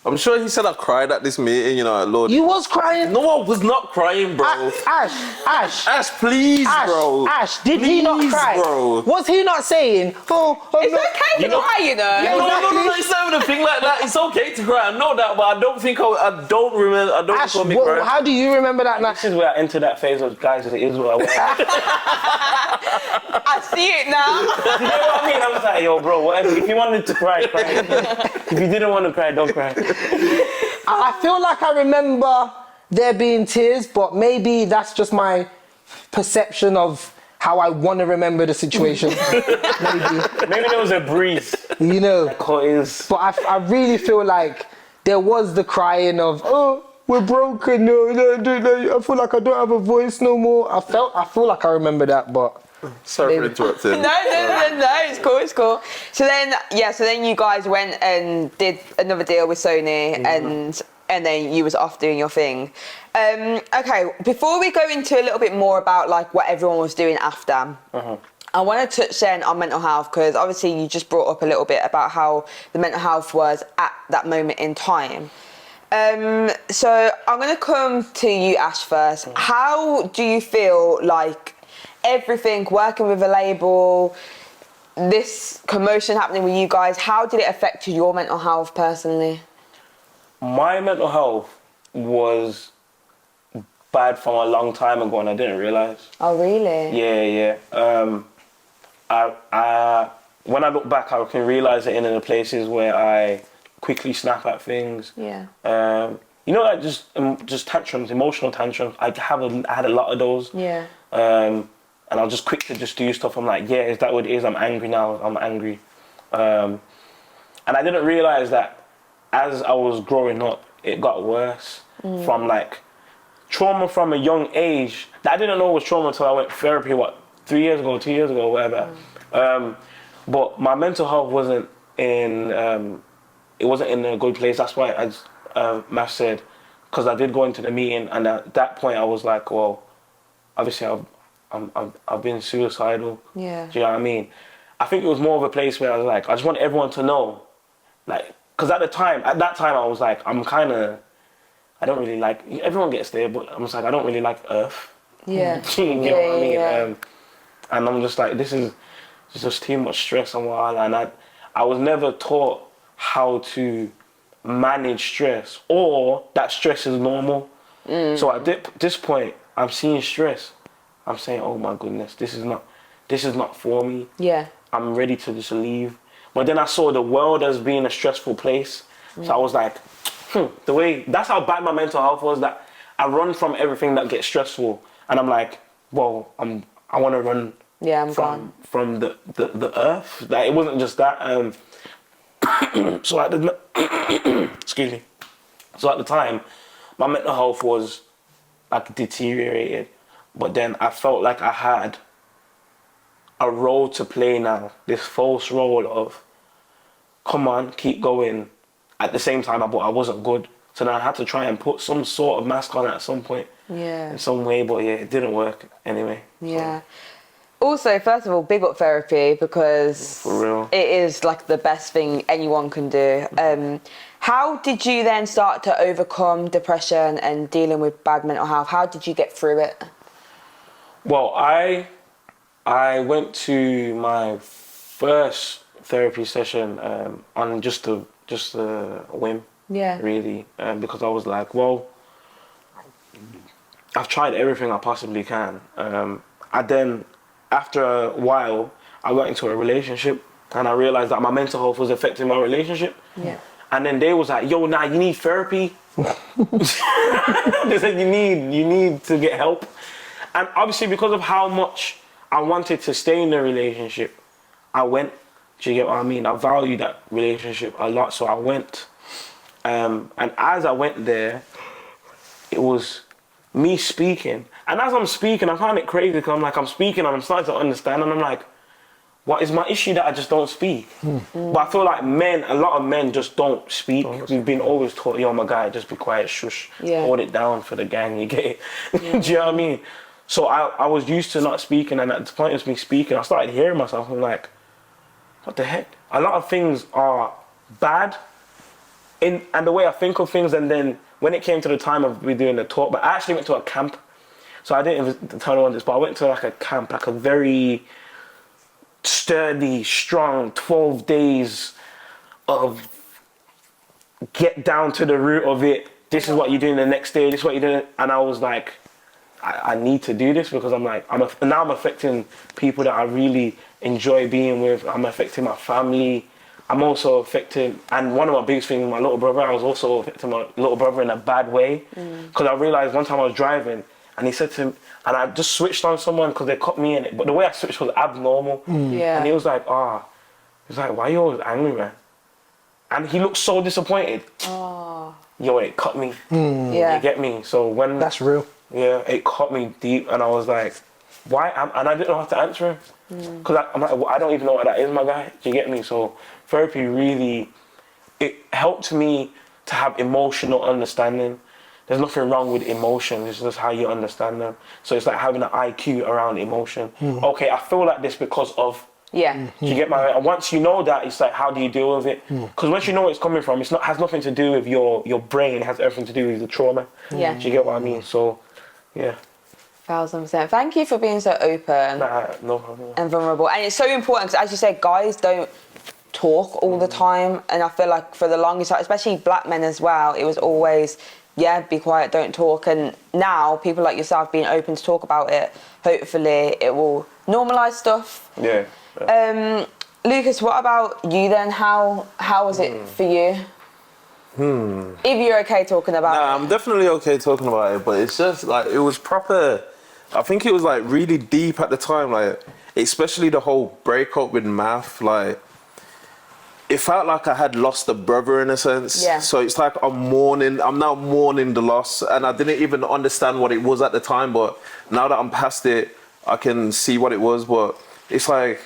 C: I'm sure he said I cried at this meeting, you know, at Lord.
B: You was crying?
C: No, I was not crying, bro.
B: Ash,
C: please, bro.
B: Ash, did he not cry?
C: Bro.
B: Was he not saying,
A: it's okay to cry, you know?
C: No, it's not even a thing like that. It's okay to cry, I know that, but I don't remember, I don't
B: Ash,
C: recall me crying.
B: how do you remember that night?
D: This is where I enter that phase of, guys, it is what I want.
A: I see it now.
D: You know what I mean? I was like, yo, bro, whatever. If you wanted to cry, cry. If you didn't want to cry, don't cry.
B: I feel like I remember there being tears, but maybe that's just my perception of how I want to remember the situation.
D: Maybe there was a breeze.
B: You know.
D: But
B: I really feel like there was the crying of, we're broken. No, I feel like I don't have a voice no more. I feel like I remember that, but...
C: Sorry for interrupting.
A: No, it's cool. So then you guys went and did another deal with Sony, and then you was off doing your thing. Okay, before we go into a little bit more about like what everyone was doing after, I want to touch then on mental health, because obviously you just brought up a little bit about how the mental health was at that moment in time. So I'm going to come to you, Ash, first. How do you feel like everything, working with a label, this commotion happening with you guys, how did it affect your mental health personally?
D: My mental health was bad from a long time ago and I didn't realise.
A: Oh, really?
D: Yeah. I when I look back, I can realise it in the places where I quickly snap at things.
A: Yeah.
D: You know, like just tantrums, emotional tantrums. I had a lot of those.
A: Yeah.
D: And I was just quick to just do stuff. I'm like, yeah, is that what it is? I'm angry now. I'm angry. And I didn't realise that as I was growing up, it got worse from like trauma from a young age. I didn't know it was trauma until I went to therapy, 2 years ago, whatever. But my mental health wasn't in it wasn't in a good place. That's why, as Maf said, because I did go into the meeting, and at that point I was like, well, obviously I've been suicidal.
A: Yeah.
D: Do you know what I mean? I think it was more of a place where I was like, I just want everyone to know, like, because at that time I was like, I don't really like, everyone gets there, but I'm just like, I don't really like Earth.
A: Yeah.
D: You know what I mean? And I'm just like, this is just too much stress and what, and I was never taught how to manage stress or that stress is normal. So at this point, I'm seeing stress. I'm saying, oh my goodness, this is not for me.
A: Yeah.
D: I'm ready to just leave. But then I saw the world as being a stressful place. So I was like, that's how bad my mental health was, that I run from everything that gets stressful. And I'm like, well, I want to run from the earth. Like, it wasn't just that. So at the excuse me. So at the time, my mental health was like deteriorated. But then I felt like I had a role to play now. This false role of, come on, keep going. At the same time, I wasn't good. So then I had to try and put some sort of mask on at some point.
A: Yeah.
D: In some way, but yeah, it didn't work anyway.
A: Yeah. Also, first of all, big up therapy, because
D: For real.
A: it is like the best thing anyone can do. How did you then start to overcome depression and dealing with bad mental health? How did you get through it?
D: Well, I went to my first therapy session on just a whim.
A: Yeah.
D: Really, because I was like, well, I've tried everything I possibly can. And then after a while, I got into a relationship and I realized that my mental health was affecting my relationship.
A: Yeah.
D: And then they was like, yo, nah, you need therapy. They said you need to get help. And obviously because of how much I wanted to stay in the relationship, I went. Do you get what I mean? I value that relationship a lot, so I went. And as I went there, it was me speaking. And as I'm speaking, I find it crazy because I'm speaking and I'm starting to understand, and I'm like, what is my issue that I just don't speak? But I feel like a lot of men just don't speak. We've been always taught, yo, my guy, just be quiet, shush, hold it down for the gang, you get it? Do you know what I mean? So I was used to not speaking, and at the point of me speaking, I started hearing myself. I'm like, what the heck? A lot of things are bad and the way I think of things, and then when it came to the time of me doing the talk, but I actually went to a camp. So I didn't even tell anyone this, but I went to like a camp, like a very sturdy, strong 12 days of get down to the root of it. This is what you're doing the next day, this is what you're doing. And I was like, I need to do this because I'm like, now I'm affecting people that I really enjoy being with. I'm affecting my family. I'm also affecting, and one of my biggest things, my little brother, I was also affecting my little brother in a bad way. Because I realized one time I was driving and he said to him, and I just switched on someone because they cut me in it, but the way I switched was abnormal.
A: Yeah.
D: And he was like, he's like, why are you always angry, man? And he looked so disappointed. Yo, it cut me.
A: Yeah.
D: You get me? So when...
B: That's real.
D: Yeah, it caught me deep, and I was like, why? And I didn't know how to answer him. Because I'm like, well, I don't even know what that is, my guy. Do you get me? So therapy really, it helped me to have emotional understanding. There's nothing wrong with emotion, it's just how you understand them. So it's like having an IQ around emotion. Okay, I feel like this because of...
A: Yeah.
D: Do you get my... And once you know that, it's like, how do you deal with it? Because once you know where it's coming from, has nothing to do with your brain, it has everything to do with the trauma.
A: Yeah.
D: Do you get what I mean? So, yeah.
A: 1000%. Thank you for being so open
D: No problem.
A: and vulnerable. And it's so important because, as you said, guys don't talk all the time. And I feel like for the longest time, especially black men as well, it was always, yeah, be quiet, don't talk. And now people like yourself being open to talk about it, hopefully it will normalise stuff.
D: Yeah.
A: Lucas, what about you then? How was it for you? If you're okay talking about it.
C: I'm definitely okay talking about it, but it's just like, it was proper, I think it was like really deep at the time, like, especially the whole breakup with Maf, like, it felt like I had lost a brother in a sense.
A: Yeah.
C: So it's like I'm now mourning the loss, and I didn't even understand what it was at the time, but now that I'm past it, I can see what it was. But it's like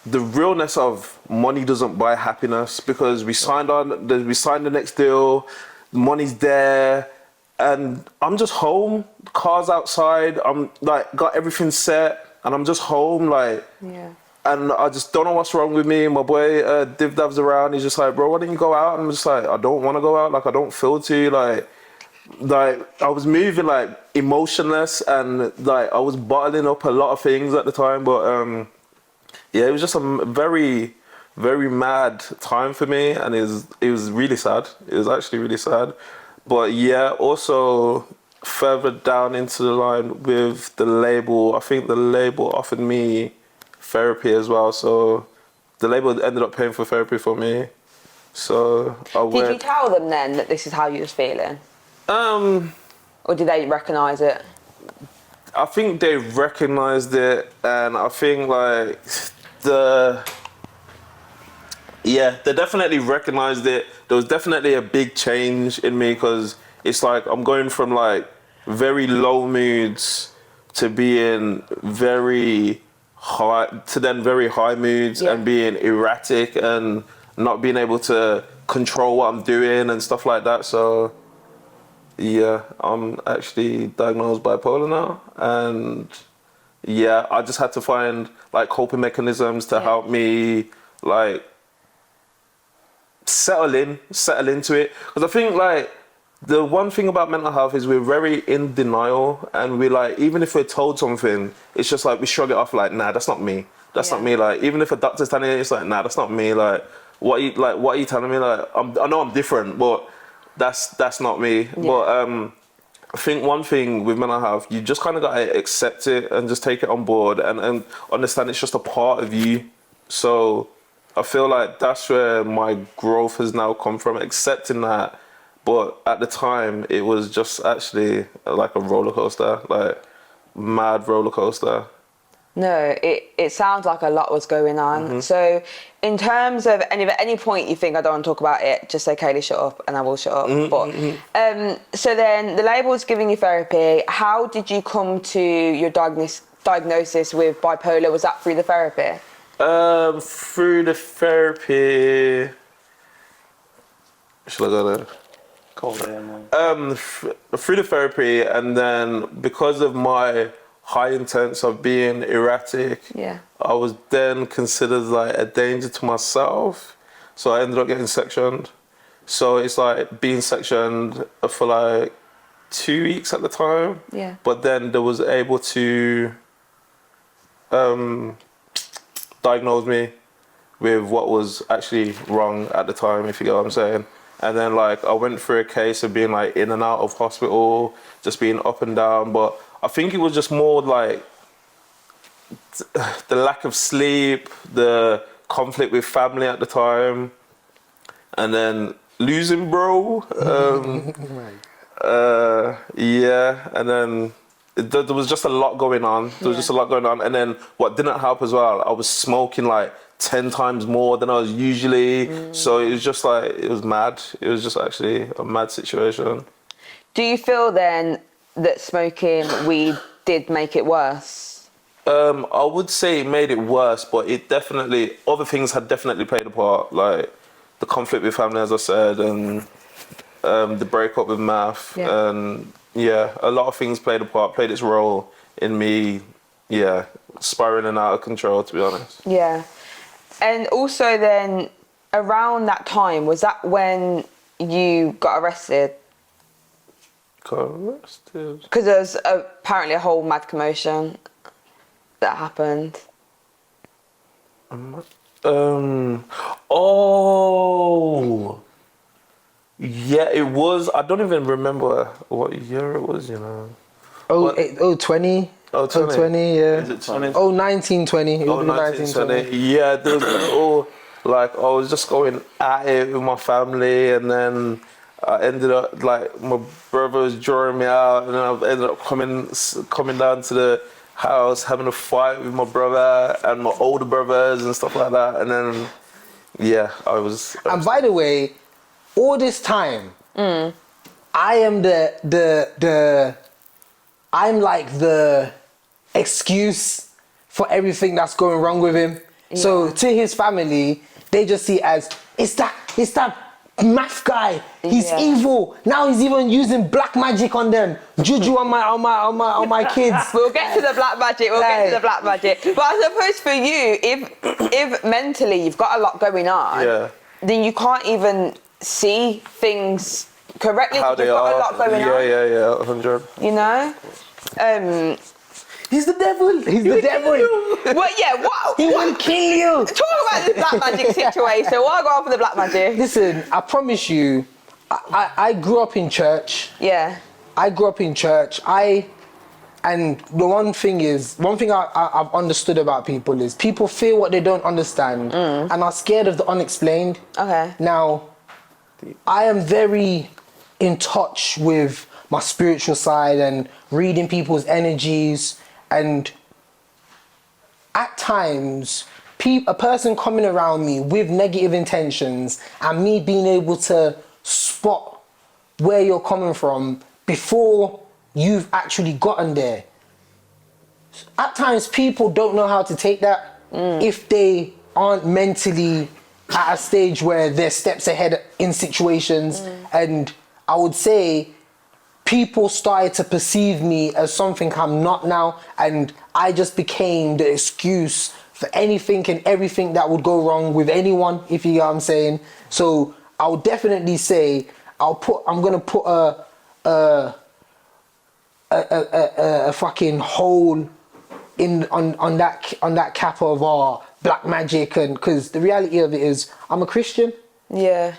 C: the realness of money doesn't buy happiness, because we signed the next deal, money's there, and I'm just home, car's outside, I'm like got everything set, and I'm just home, like,
A: Yeah.
C: and I just don't know what's wrong with me. My boy Div Dav's around, he's just like, bro, why didn't you go out? And I'm just like, I don't want to go out, like I don't feel to, like I was moving like emotionless, and like I was bottling up a lot of things at the time, but yeah, it was just a very, very mad time for me, and it was really sad. It was actually really sad. But yeah, also further down into the line with the label, I think the label offered me therapy as well. So the label ended up paying for therapy for me. So I went.
A: Did you tell them then that this is how you was feeling? Or did they recognise it?
C: I think they recognised it, and I think like they definitely recognised it. There was definitely a big change in me, because it's like I'm going from like very low moods to being very high, to then very high moods,
A: Yeah.
C: and being erratic and not being able to control what I'm doing and stuff like that. So yeah, I'm actually diagnosed bipolar now, and yeah, I just had to find like coping mechanisms to help me like settle into it. Because I think like the one thing about mental health is we're very in denial, and we like, even if we're told something, it's just like we shrug it off like, nah, that's not me. That's not me. Like, even if a doctor's telling you, it's like, nah, that's not me. Like, what are you telling me? Like, I know I'm different, but that's not me. Yeah. But I think one thing with mental health, you just kind of got to accept it and just take it on board, and understand it's just a part of you. So I feel like that's where my growth has now come from, accepting that. But at the time, it was just actually like a roller coaster, like mad roller coaster.
A: No, it sounds like a lot was going on. So in terms of, and if at any point you think I don't want to talk about it, just say, Kaylee, shut up, and I will shut up. But so then the label's giving you therapy. How did you come to your diagnosis with bipolar? Was that through the therapy?
C: Through the therapy. Should I go there? Through the therapy, and then because of my high intents of being erratic, I was then considered like a danger to myself, so I ended up getting sectioned. So it's like being sectioned for like 2 weeks at the time, but then they was able to diagnose me with what was actually wrong at the time, if you get what I'm saying. And then like I went through a case of being like in and out of hospital, just being up and down. But I think it was just more like the lack of sleep, the conflict with family at the time, and then losing bro. Yeah, and then there was just a lot going on. There was just a lot going on. And then what didn't help as well, I was smoking like 10 times more than I was usually. So it was just like, it was mad. It was just actually a mad situation.
A: Do you feel then that smoking weed did make it worse?
C: I would say it made it worse, but it definitely, other things had definitely played a part, like the conflict with family, as I said, and the breakup with Maf, and a lot of things played its role in me, spiraling out of control, to be honest.
A: Yeah. And also then, around that time, was that when you got arrested?
C: Got arrested.
A: Because there's apparently a whole mad commotion that happened.
C: Oh. Yeah, it was. I don't even remember what year it was, you know.
B: Oh, 20?
C: Oh, 20.
B: 20, yeah.
C: Is it 20?
B: Oh, 1920. It
C: Oh,
B: would be
C: 1920. Yeah, there was all, like, I was just going at it with my family, and then I ended up, like, my brother was drawing me out, and I ended up coming down to the house, having a fight with my brother and my older brothers and stuff like that, and then, yeah, I was...
B: And by the way, all this time, I am I'm like the excuse for everything that's going wrong with him. Yeah. So to his family, they just see it as, it's that Maf guy. He's evil. Now he's even using black magic on them. Juju on my kids.
A: We'll get to the black magic. But I suppose for you, if mentally you've got a lot going on, then you can't even see things correctly.
C: How they
A: you've got
C: are.
A: A lot going on.
C: Yeah, 100.
A: You know.
B: He's the devil. He's the devil.
A: Well, yeah, what?
B: He will kill you.
A: Talk about this black magic situation. Why go on for the black magic?
B: Listen, I promise you, I grew up in church.
A: Yeah.
B: I grew up in church. And the one thing I've understood about people is people feel what they don't understand and are scared of the unexplained.
A: Okay.
B: Now, I am very in touch with my spiritual side and reading people's energies, and at times a person coming around me with negative intentions and me being able to spot where you're coming from before you've actually gotten there. At times people don't know how to take that if they aren't mentally at a stage where they're steps ahead in situations. And I would say people started to perceive me as something I'm not now, and I just became the excuse for anything and everything that would go wrong with anyone, if you know what I'm saying. So I would definitely say I'm gonna put a fucking hole on that cap of our black magic, and because the reality of it is I'm a Christian.
A: Yeah.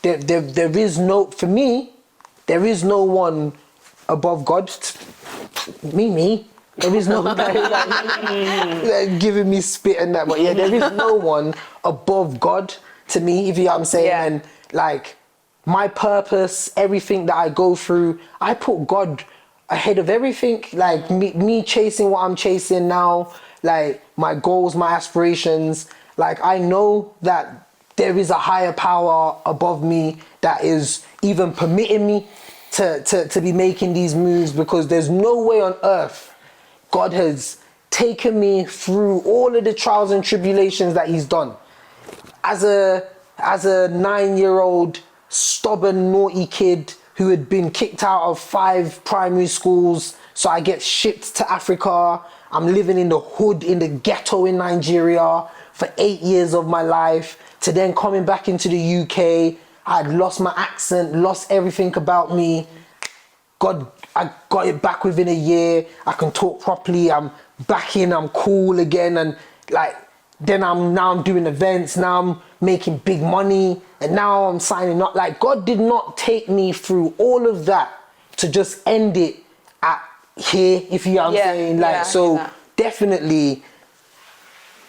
B: There is no, for me, there is no one above God. Me. There is no like giving me spit and that, but yeah, there is no one above God to me, if you know what I'm saying.
A: Yeah.
B: And like my purpose, everything that I go through, I put God ahead of everything. Like me chasing what I'm chasing now, like my goals, my aspirations. Like I know that there is a higher power above me that is even permitting me to be making these moves, because there's no way on earth God has taken me through all of the trials and tribulations that he's done. As a 9-year-old stubborn, naughty kid who had been kicked out of 5 primary schools, so I get shipped to Africa. I'm living in the hood, in the ghetto in Nigeria for 8 years of my life, to then coming back into the UK. I had lost my accent, lost everything about me. I got it back within a year. I can talk properly. I'm back in. I'm cool again. And like, then I'm doing events. Now I'm making big money. And now I'm signing up. Like, God did not take me through all of that to just end it at here, if you know what I'm saying. Like, so definitely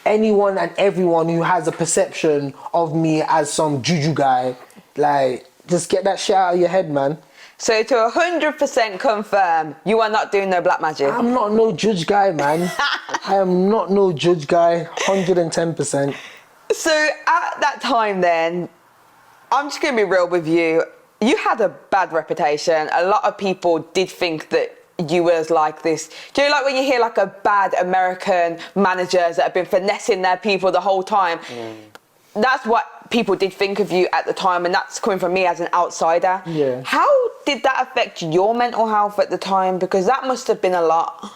B: anyone and everyone who has a perception of me as some juju guy, like, just get that shit out of your head, man.
A: So to 100% confirm, you are not doing no black magic?
B: I'm not no judge guy, man. I am not no judge guy, 110%.
A: So at that time then, I'm just going to be real with you. You had a bad reputation. A lot of people did think that you was like this. Do you know, like when you hear like a bad American managers that have been finessing their people the whole time? That's what people did think of you at the time, and that's coming from me as an outsider.
B: Yeah.
A: How did that affect your mental health at the time? Because that must have been a lot.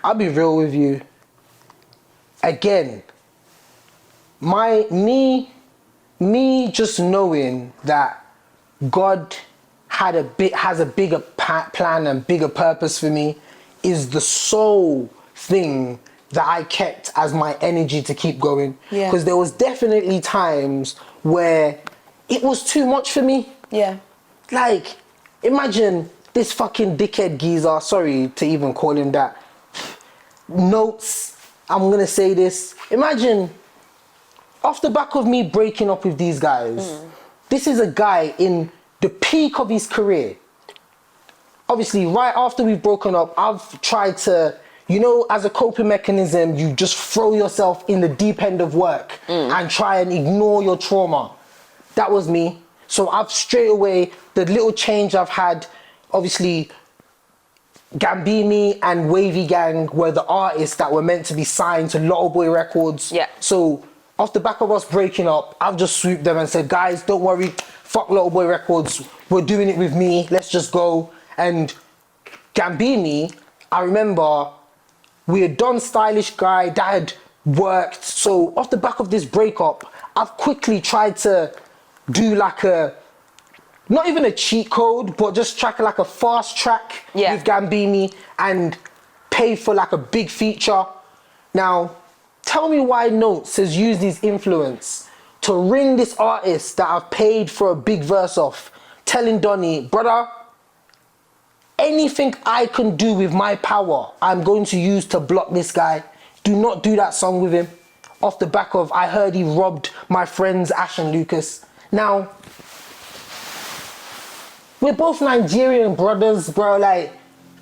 B: I'll be real with you. Again, me just knowing that God has a bigger plan and bigger purpose for me is the sole thing that I kept as my energy to keep going.
A: Yeah.
B: Because there was definitely times where it was too much for me.
A: Yeah.
B: Like, imagine this fucking dickhead geezer, sorry to even call him that. Notes, I'm gonna say this. Imagine, off the back of me breaking up with these guys, this is a guy in the peak of his career. Obviously, right after we've broken up, I've tried to, you know, as a coping mechanism, you just throw yourself in the deep end of work and try and ignore your trauma. That was me. So I've straight away, the little change I've had, obviously, Gambini and Wavy Gang were the artists that were meant to be signed to Lotto Boy Records.
A: Yeah.
B: So off the back of us breaking up, I've just swooped them and said, guys, don't worry, fuck Lotto Boy Records, we're doing it with me, let's just go. And Gambini, I remember we had done Stylish Guy, that had worked. So off the back of this breakup, I've quickly tried to do like a, not even a cheat code, but just track like a fast track with Gambini and pay for like a big feature. Now, tell me why Not3s has used his influence to ring this artist that I've paid for a big verse off, telling Donny, brother, anything I can do with my power, I'm going to use to block this guy. Do not do that song with him. Off the back of, I heard he robbed my friends Ash and Lucas. Now, we're both Nigerian brothers, bro. Like,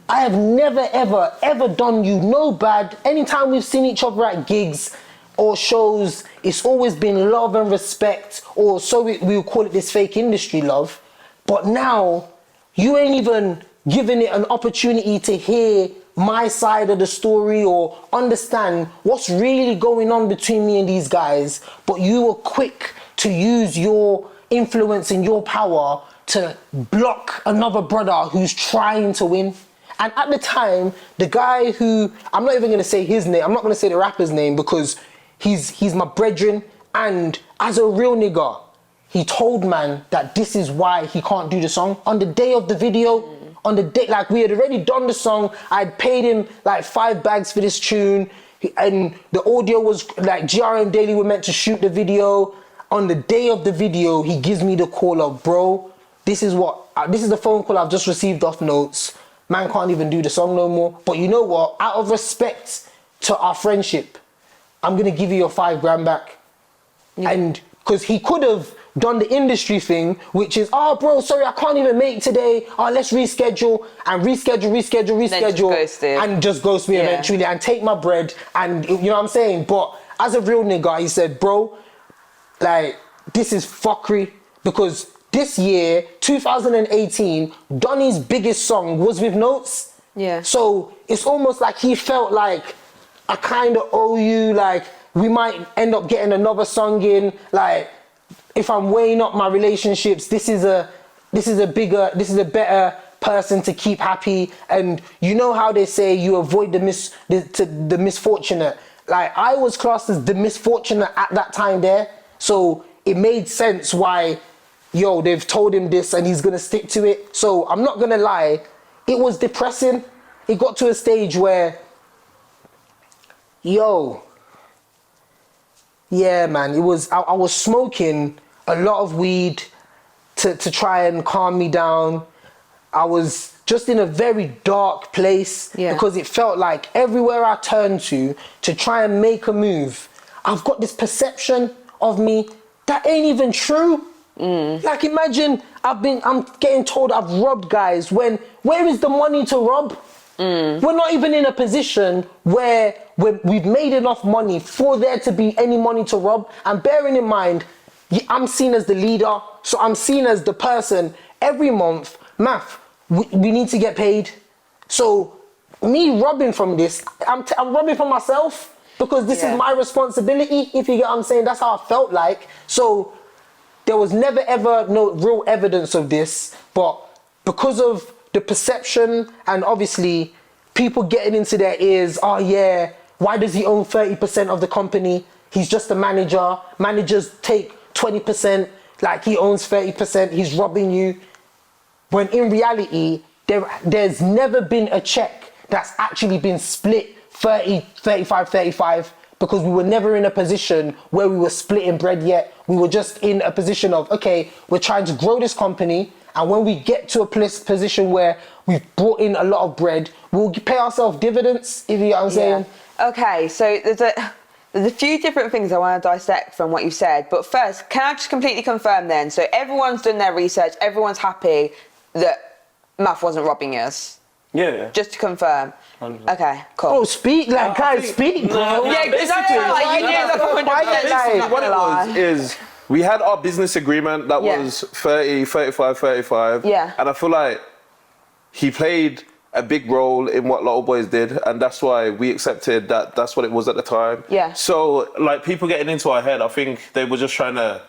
B: I have never, ever, ever done you no bad. Anytime we've seen each other at gigs or shows, it's always been love and respect, or so we'll call it, this fake industry love. But now, you ain't even giving it an opportunity to hear my side of the story or understand what's really going on between me and these guys. But you were quick to use your influence and your power to block another brother who's trying to win. And at the time, the guy who, I'm not even gonna say his name, I'm not gonna say the rapper's name because he's my brethren, and as a real nigga, he told man that this is why he can't do the song. On the day of the video, on the day, like we had already done the song, I'd paid him like 5 bags for this tune, and the audio was like GRM Daily were meant to shoot the video. On the day of the video, he gives me the call of, bro, this is the phone call I've just received off Not3s. Man can't even do the song no more. But you know what? Out of respect to our friendship, I'm gonna give you your 5 grand back. Yeah. And because he could have done the industry thing, which is, oh bro, sorry, I can't even make it today. Oh, let's reschedule and reschedule, and just ghost me eventually and take my bread, and you know what I'm saying? But as a real nigga, he said, bro, like, this is fuckery, because this year, 2018, Donny's biggest song was with Not3s.
A: Yeah.
B: So it's almost like he felt like, I kind of owe you, like, we might end up getting another song in, like, if I'm weighing up my relationships, this is a better person to keep happy. And you know how they say you avoid the misfortunate. Like, I was classed as the misfortunate at that time there. So it made sense why, yo, they've told him this and he's gonna stick to it. So I'm not gonna lie, it was depressing. It got to a stage where, yo, yeah, man, it was, I was smoking a lot of weed to try and calm me down. I was just in a very dark place because it felt like everywhere I turned to try and make a move, I've got this perception of me that ain't even true. Like, imagine I'm getting told I've robbed guys when, where is the money to rob? We're not even in a position where we've made enough money for there to be any money to rob. And bearing in mind, I'm seen as the leader, so I'm seen as the person every month, Maf, we need to get paid. So me robbing from this, I'm robbing from myself because this is my responsibility, if you get what I'm saying. That's how I felt like. So there was never ever no real evidence of this, but because of the perception and obviously people getting into their ears, oh yeah, why does he own 30% of the company? He's just a manager. Managers take 20%, like he owns 30%, he's robbing you. when in reality, there's never been a check that's actually been split 30, 35, 35, because we were never in a position where we were splitting bread yet. We were just in a position of, okay, we're trying to grow this company, and when we get to a position where we've brought in a lot of bread, we'll pay ourselves dividends, if you know what I'm saying.
A: Okay, so there's a few different things I want to dissect from what you said, but first, can I just completely confirm then? So everyone's done their research, everyone's happy that Maf wasn't robbing us?
D: Yeah.
A: Just to confirm.
D: 100%.
A: Okay, cool.
B: Oh, speak, like, guys, speak, bro.
A: Yeah, because I you knew
C: Basically, what it was is we had our business agreement that was 30, 35, 35.
A: Yeah.
C: And I feel like he played a big role in what LottoBoyzz did, and that's why we accepted that that's what it was at the time.
A: Yeah.
C: So, like, people getting into our head, I think they were just trying to,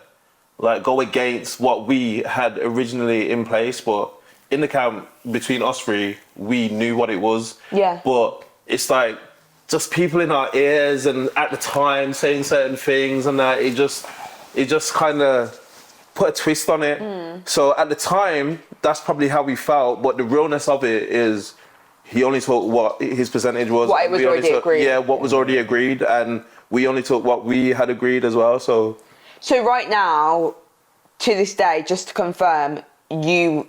C: like, go against what we had originally in place, but in the camp, between us three, we knew what it was.
A: Yeah.
C: But it's like, just people in our ears and at the time saying certain things and that, it just kind of put a twist on it. So at the time, that's probably how we felt, but the realness of it is he only took what his percentage was.
A: What it was already agreed.
C: Yeah, what was already agreed, and we only took what we had agreed as well, so. So
A: right now, to this day, just to confirm, you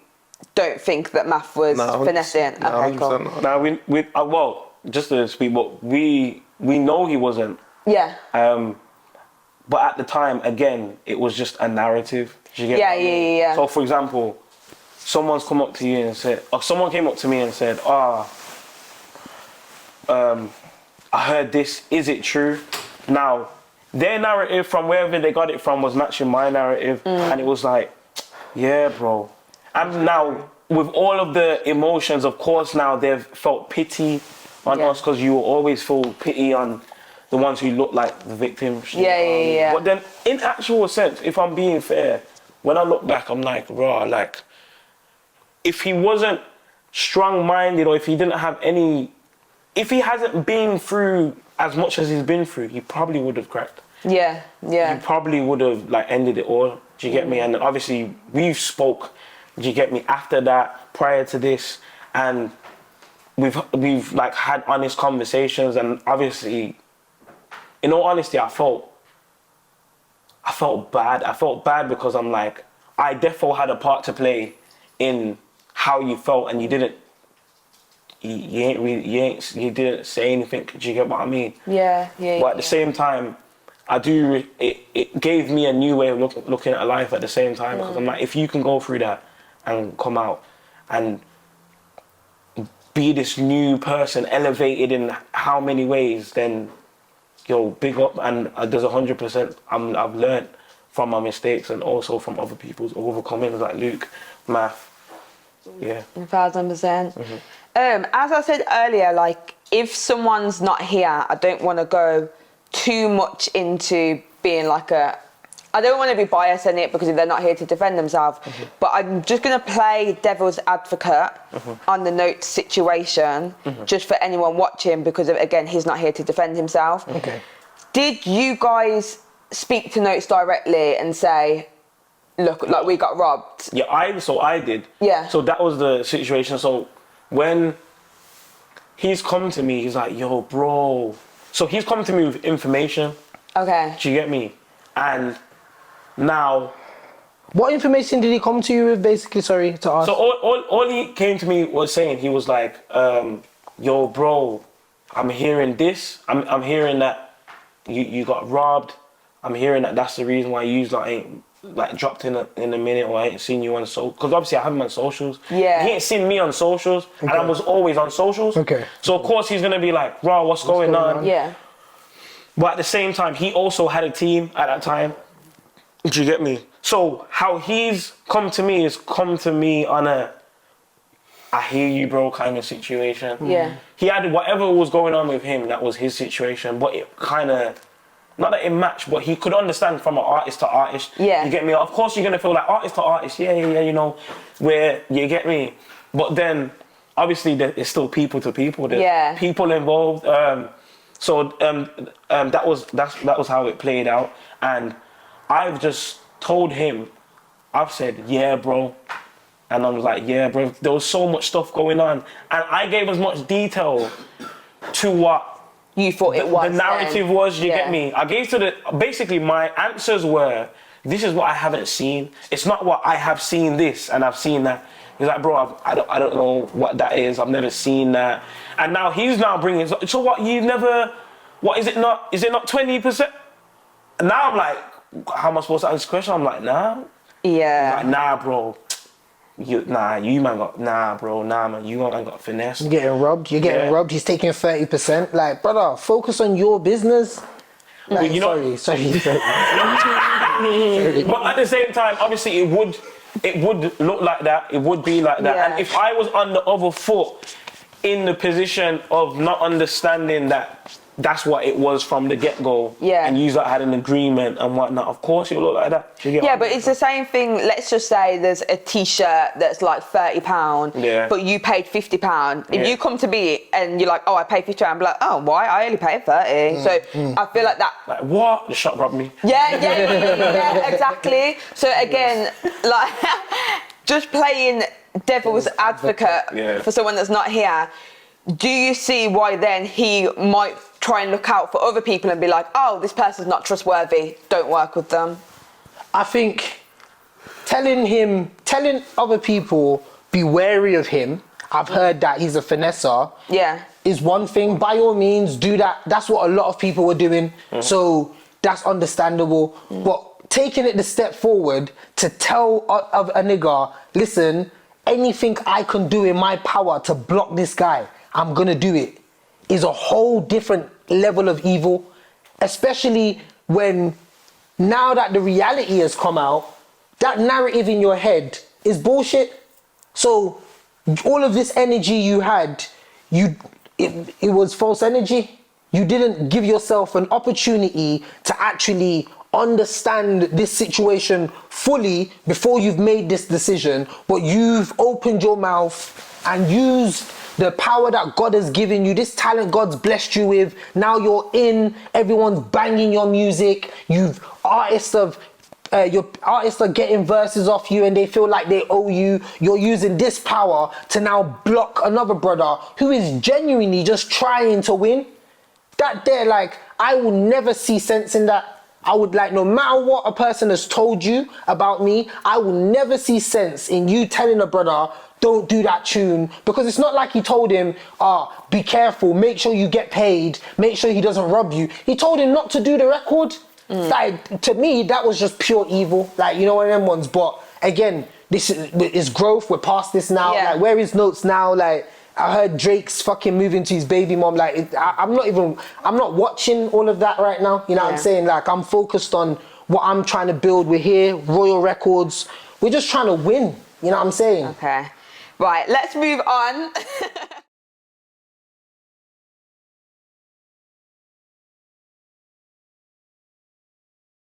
A: don't think that Maf was finessing?
C: No,
A: okay, cool.
C: not.
D: Now, well, just to speak, but we know he wasn't.
A: Yeah.
D: But at the time, again, it was just a narrative. Do you get what I mean?
A: Yeah.
D: So, for example, someone's come up to you and said, or someone came up to me and said, I heard this, is it true? Now, their narrative from wherever they got it from was matching my narrative, and it was like, yeah, bro. And now, with all of the emotions, of course, now they've felt pity on us, because you will always feel pity on the ones who look like the victims.
A: Yeah.
D: But then, in actual sense, if I'm being fair, when I look back, I'm like, raw, like, if he wasn't strong-minded, or if he didn't have any, if he hasn't been through as much as he's been through, he probably would have cracked.
A: Yeah.
D: He probably would have, like, ended it all. Do you get me? And obviously, we've spoke, do you get me, after that, prior to this, and we've like had honest conversations, and obviously, in all honesty, I felt bad. I felt bad because I'm like, I defo had a part to play in how you felt, and you didn't say anything. Do you get what I mean?
A: Yeah.
D: But at the same time, it gave me a new way of looking at life at the same time, because I'm like, if you can go through that and come out and be this new person, elevated in how many ways, then yo, big up. And there's 100% I've learned from my mistakes, and also from other people's overcomings, like Luke, Maf. Yeah. 1000%.
A: As I said earlier, like, if someone's not here, I don't want to go too much into being like I don't want to be biased in it, because they're not here to defend themselves. But I'm just going to play devil's advocate on the Not3s situation, just for anyone watching, because again, he's not here to defend himself.
B: Okay.
A: Did you guys speak to Not3s directly and say, look, like, we got robbed?
D: Yeah, I did.
A: Yeah.
D: So that was the situation. So when he's come to me, he's like, yo, bro. So he's come to me with information.
A: Okay.
D: Do you get me? And now,
B: what information did he come to you with, basically? Sorry to ask.
D: so all he came to me was saying, he was like, yo, bro, I'm hearing this. I'm hearing that you got robbed. I'm hearing that that's the reason why you like ain't like dropped in a minute, or I ain't seen you on social. Because obviously I have him on socials.
A: Yeah.
D: He ain't seen me on socials, and I was always on socials.
B: Okay.
D: So of course he's gonna be like, bro, what's going on?
A: Yeah.
D: But at the same time, he also had a team at that time. Do you get me? So how he's come to me is come to me on a I hear you, bro, kind of situation.
A: Yeah.
D: He had whatever was going on with him, that was his situation, but it kind of, not that it matched, but he could understand from an artist to artist.
A: Yeah.
D: You get me? Of course you're going to feel like artist to artist, yeah, you know, where, you get me? But then, obviously, there's still people to people. There's people involved. So that was how it played out. And I've just told him, I've said, yeah, bro, And I was like, yeah, bro, there was so much stuff going on. And I gave as much detail to what
A: you thought it was.
D: The narrative was, you get me? I gave basically my answers were, this is what I haven't seen. It's not what I have seen this and I've seen that. He's like, bro, I don't know what that is. I've never seen that. And now he's now bringing, so what, is it not 20%? And now I'm like, how am I supposed to answer this question? I'm like, nah.
A: Yeah.
D: Like, nah, bro. You man got finesse.
B: You're getting robbed. Robbed. He's taking 30%. Like, brother, focus on your business. Like, sorry.
D: But at the same time, obviously, it would look like that. It would be like that. Yeah. And if I was on the other foot, in the position of not understanding that that's what it was from the get-go, and you had an agreement and whatnot, of course it'll look like that.
A: Yeah, but it's the same thing. Let's just say there's a t-shirt that's like £30, but you paid £50. If you come to me and you're like, oh, I paid £50, I'm like, oh, why? I only paid 30. So I feel like that.
D: Like, what? The shop robbed me.
A: Yeah, exactly. So again, like, just playing devil's advocate for someone that's not here, do you see why then he might try and look out for other people and be like, oh, this person's not trustworthy, don't work with them?
B: I think telling other people, be wary of him, I've heard that he's a finesser, is one thing. By all means, do that. That's what a lot of people were doing. So that's understandable. But taking it the step forward to tell a nigga, listen, anything I can do in my power to block this guy, I'm gonna do it, is a whole different level of evil, especially when now that the reality has come out, that narrative in your head is bullshit. So all of this energy you had, it was false energy. You didn't give yourself an opportunity to actually understand this situation fully before you've made this decision, but you've opened your mouth and used the power that God has given you, this talent God's blessed you with. Now you're in, everyone's banging your music, your artists are getting verses off you and they feel like they owe you. You're using this power to now block another brother who is genuinely just trying to win. That there, like, I will never see sense in that. I would, like, no matter what a person has told you about me, I will never see sense in you telling a brother, don't do that tune, because it's not like he told him, be careful, make sure you get paid, make sure he doesn't rob you. He told him not to do the record. Like, to me, that was just pure evil. Like, you know, one of them ones. But again, this is growth. We're past this now. Like, where is Notes now? Like, I heard Drake's fucking moving to his baby mom. Like, I'm not watching all of that right now. You know what I'm saying? Like, I'm focused on what I'm trying to build. We're here, Royal Records. We're just trying to win. You know what I'm saying?
A: Okay. Right, let's move on.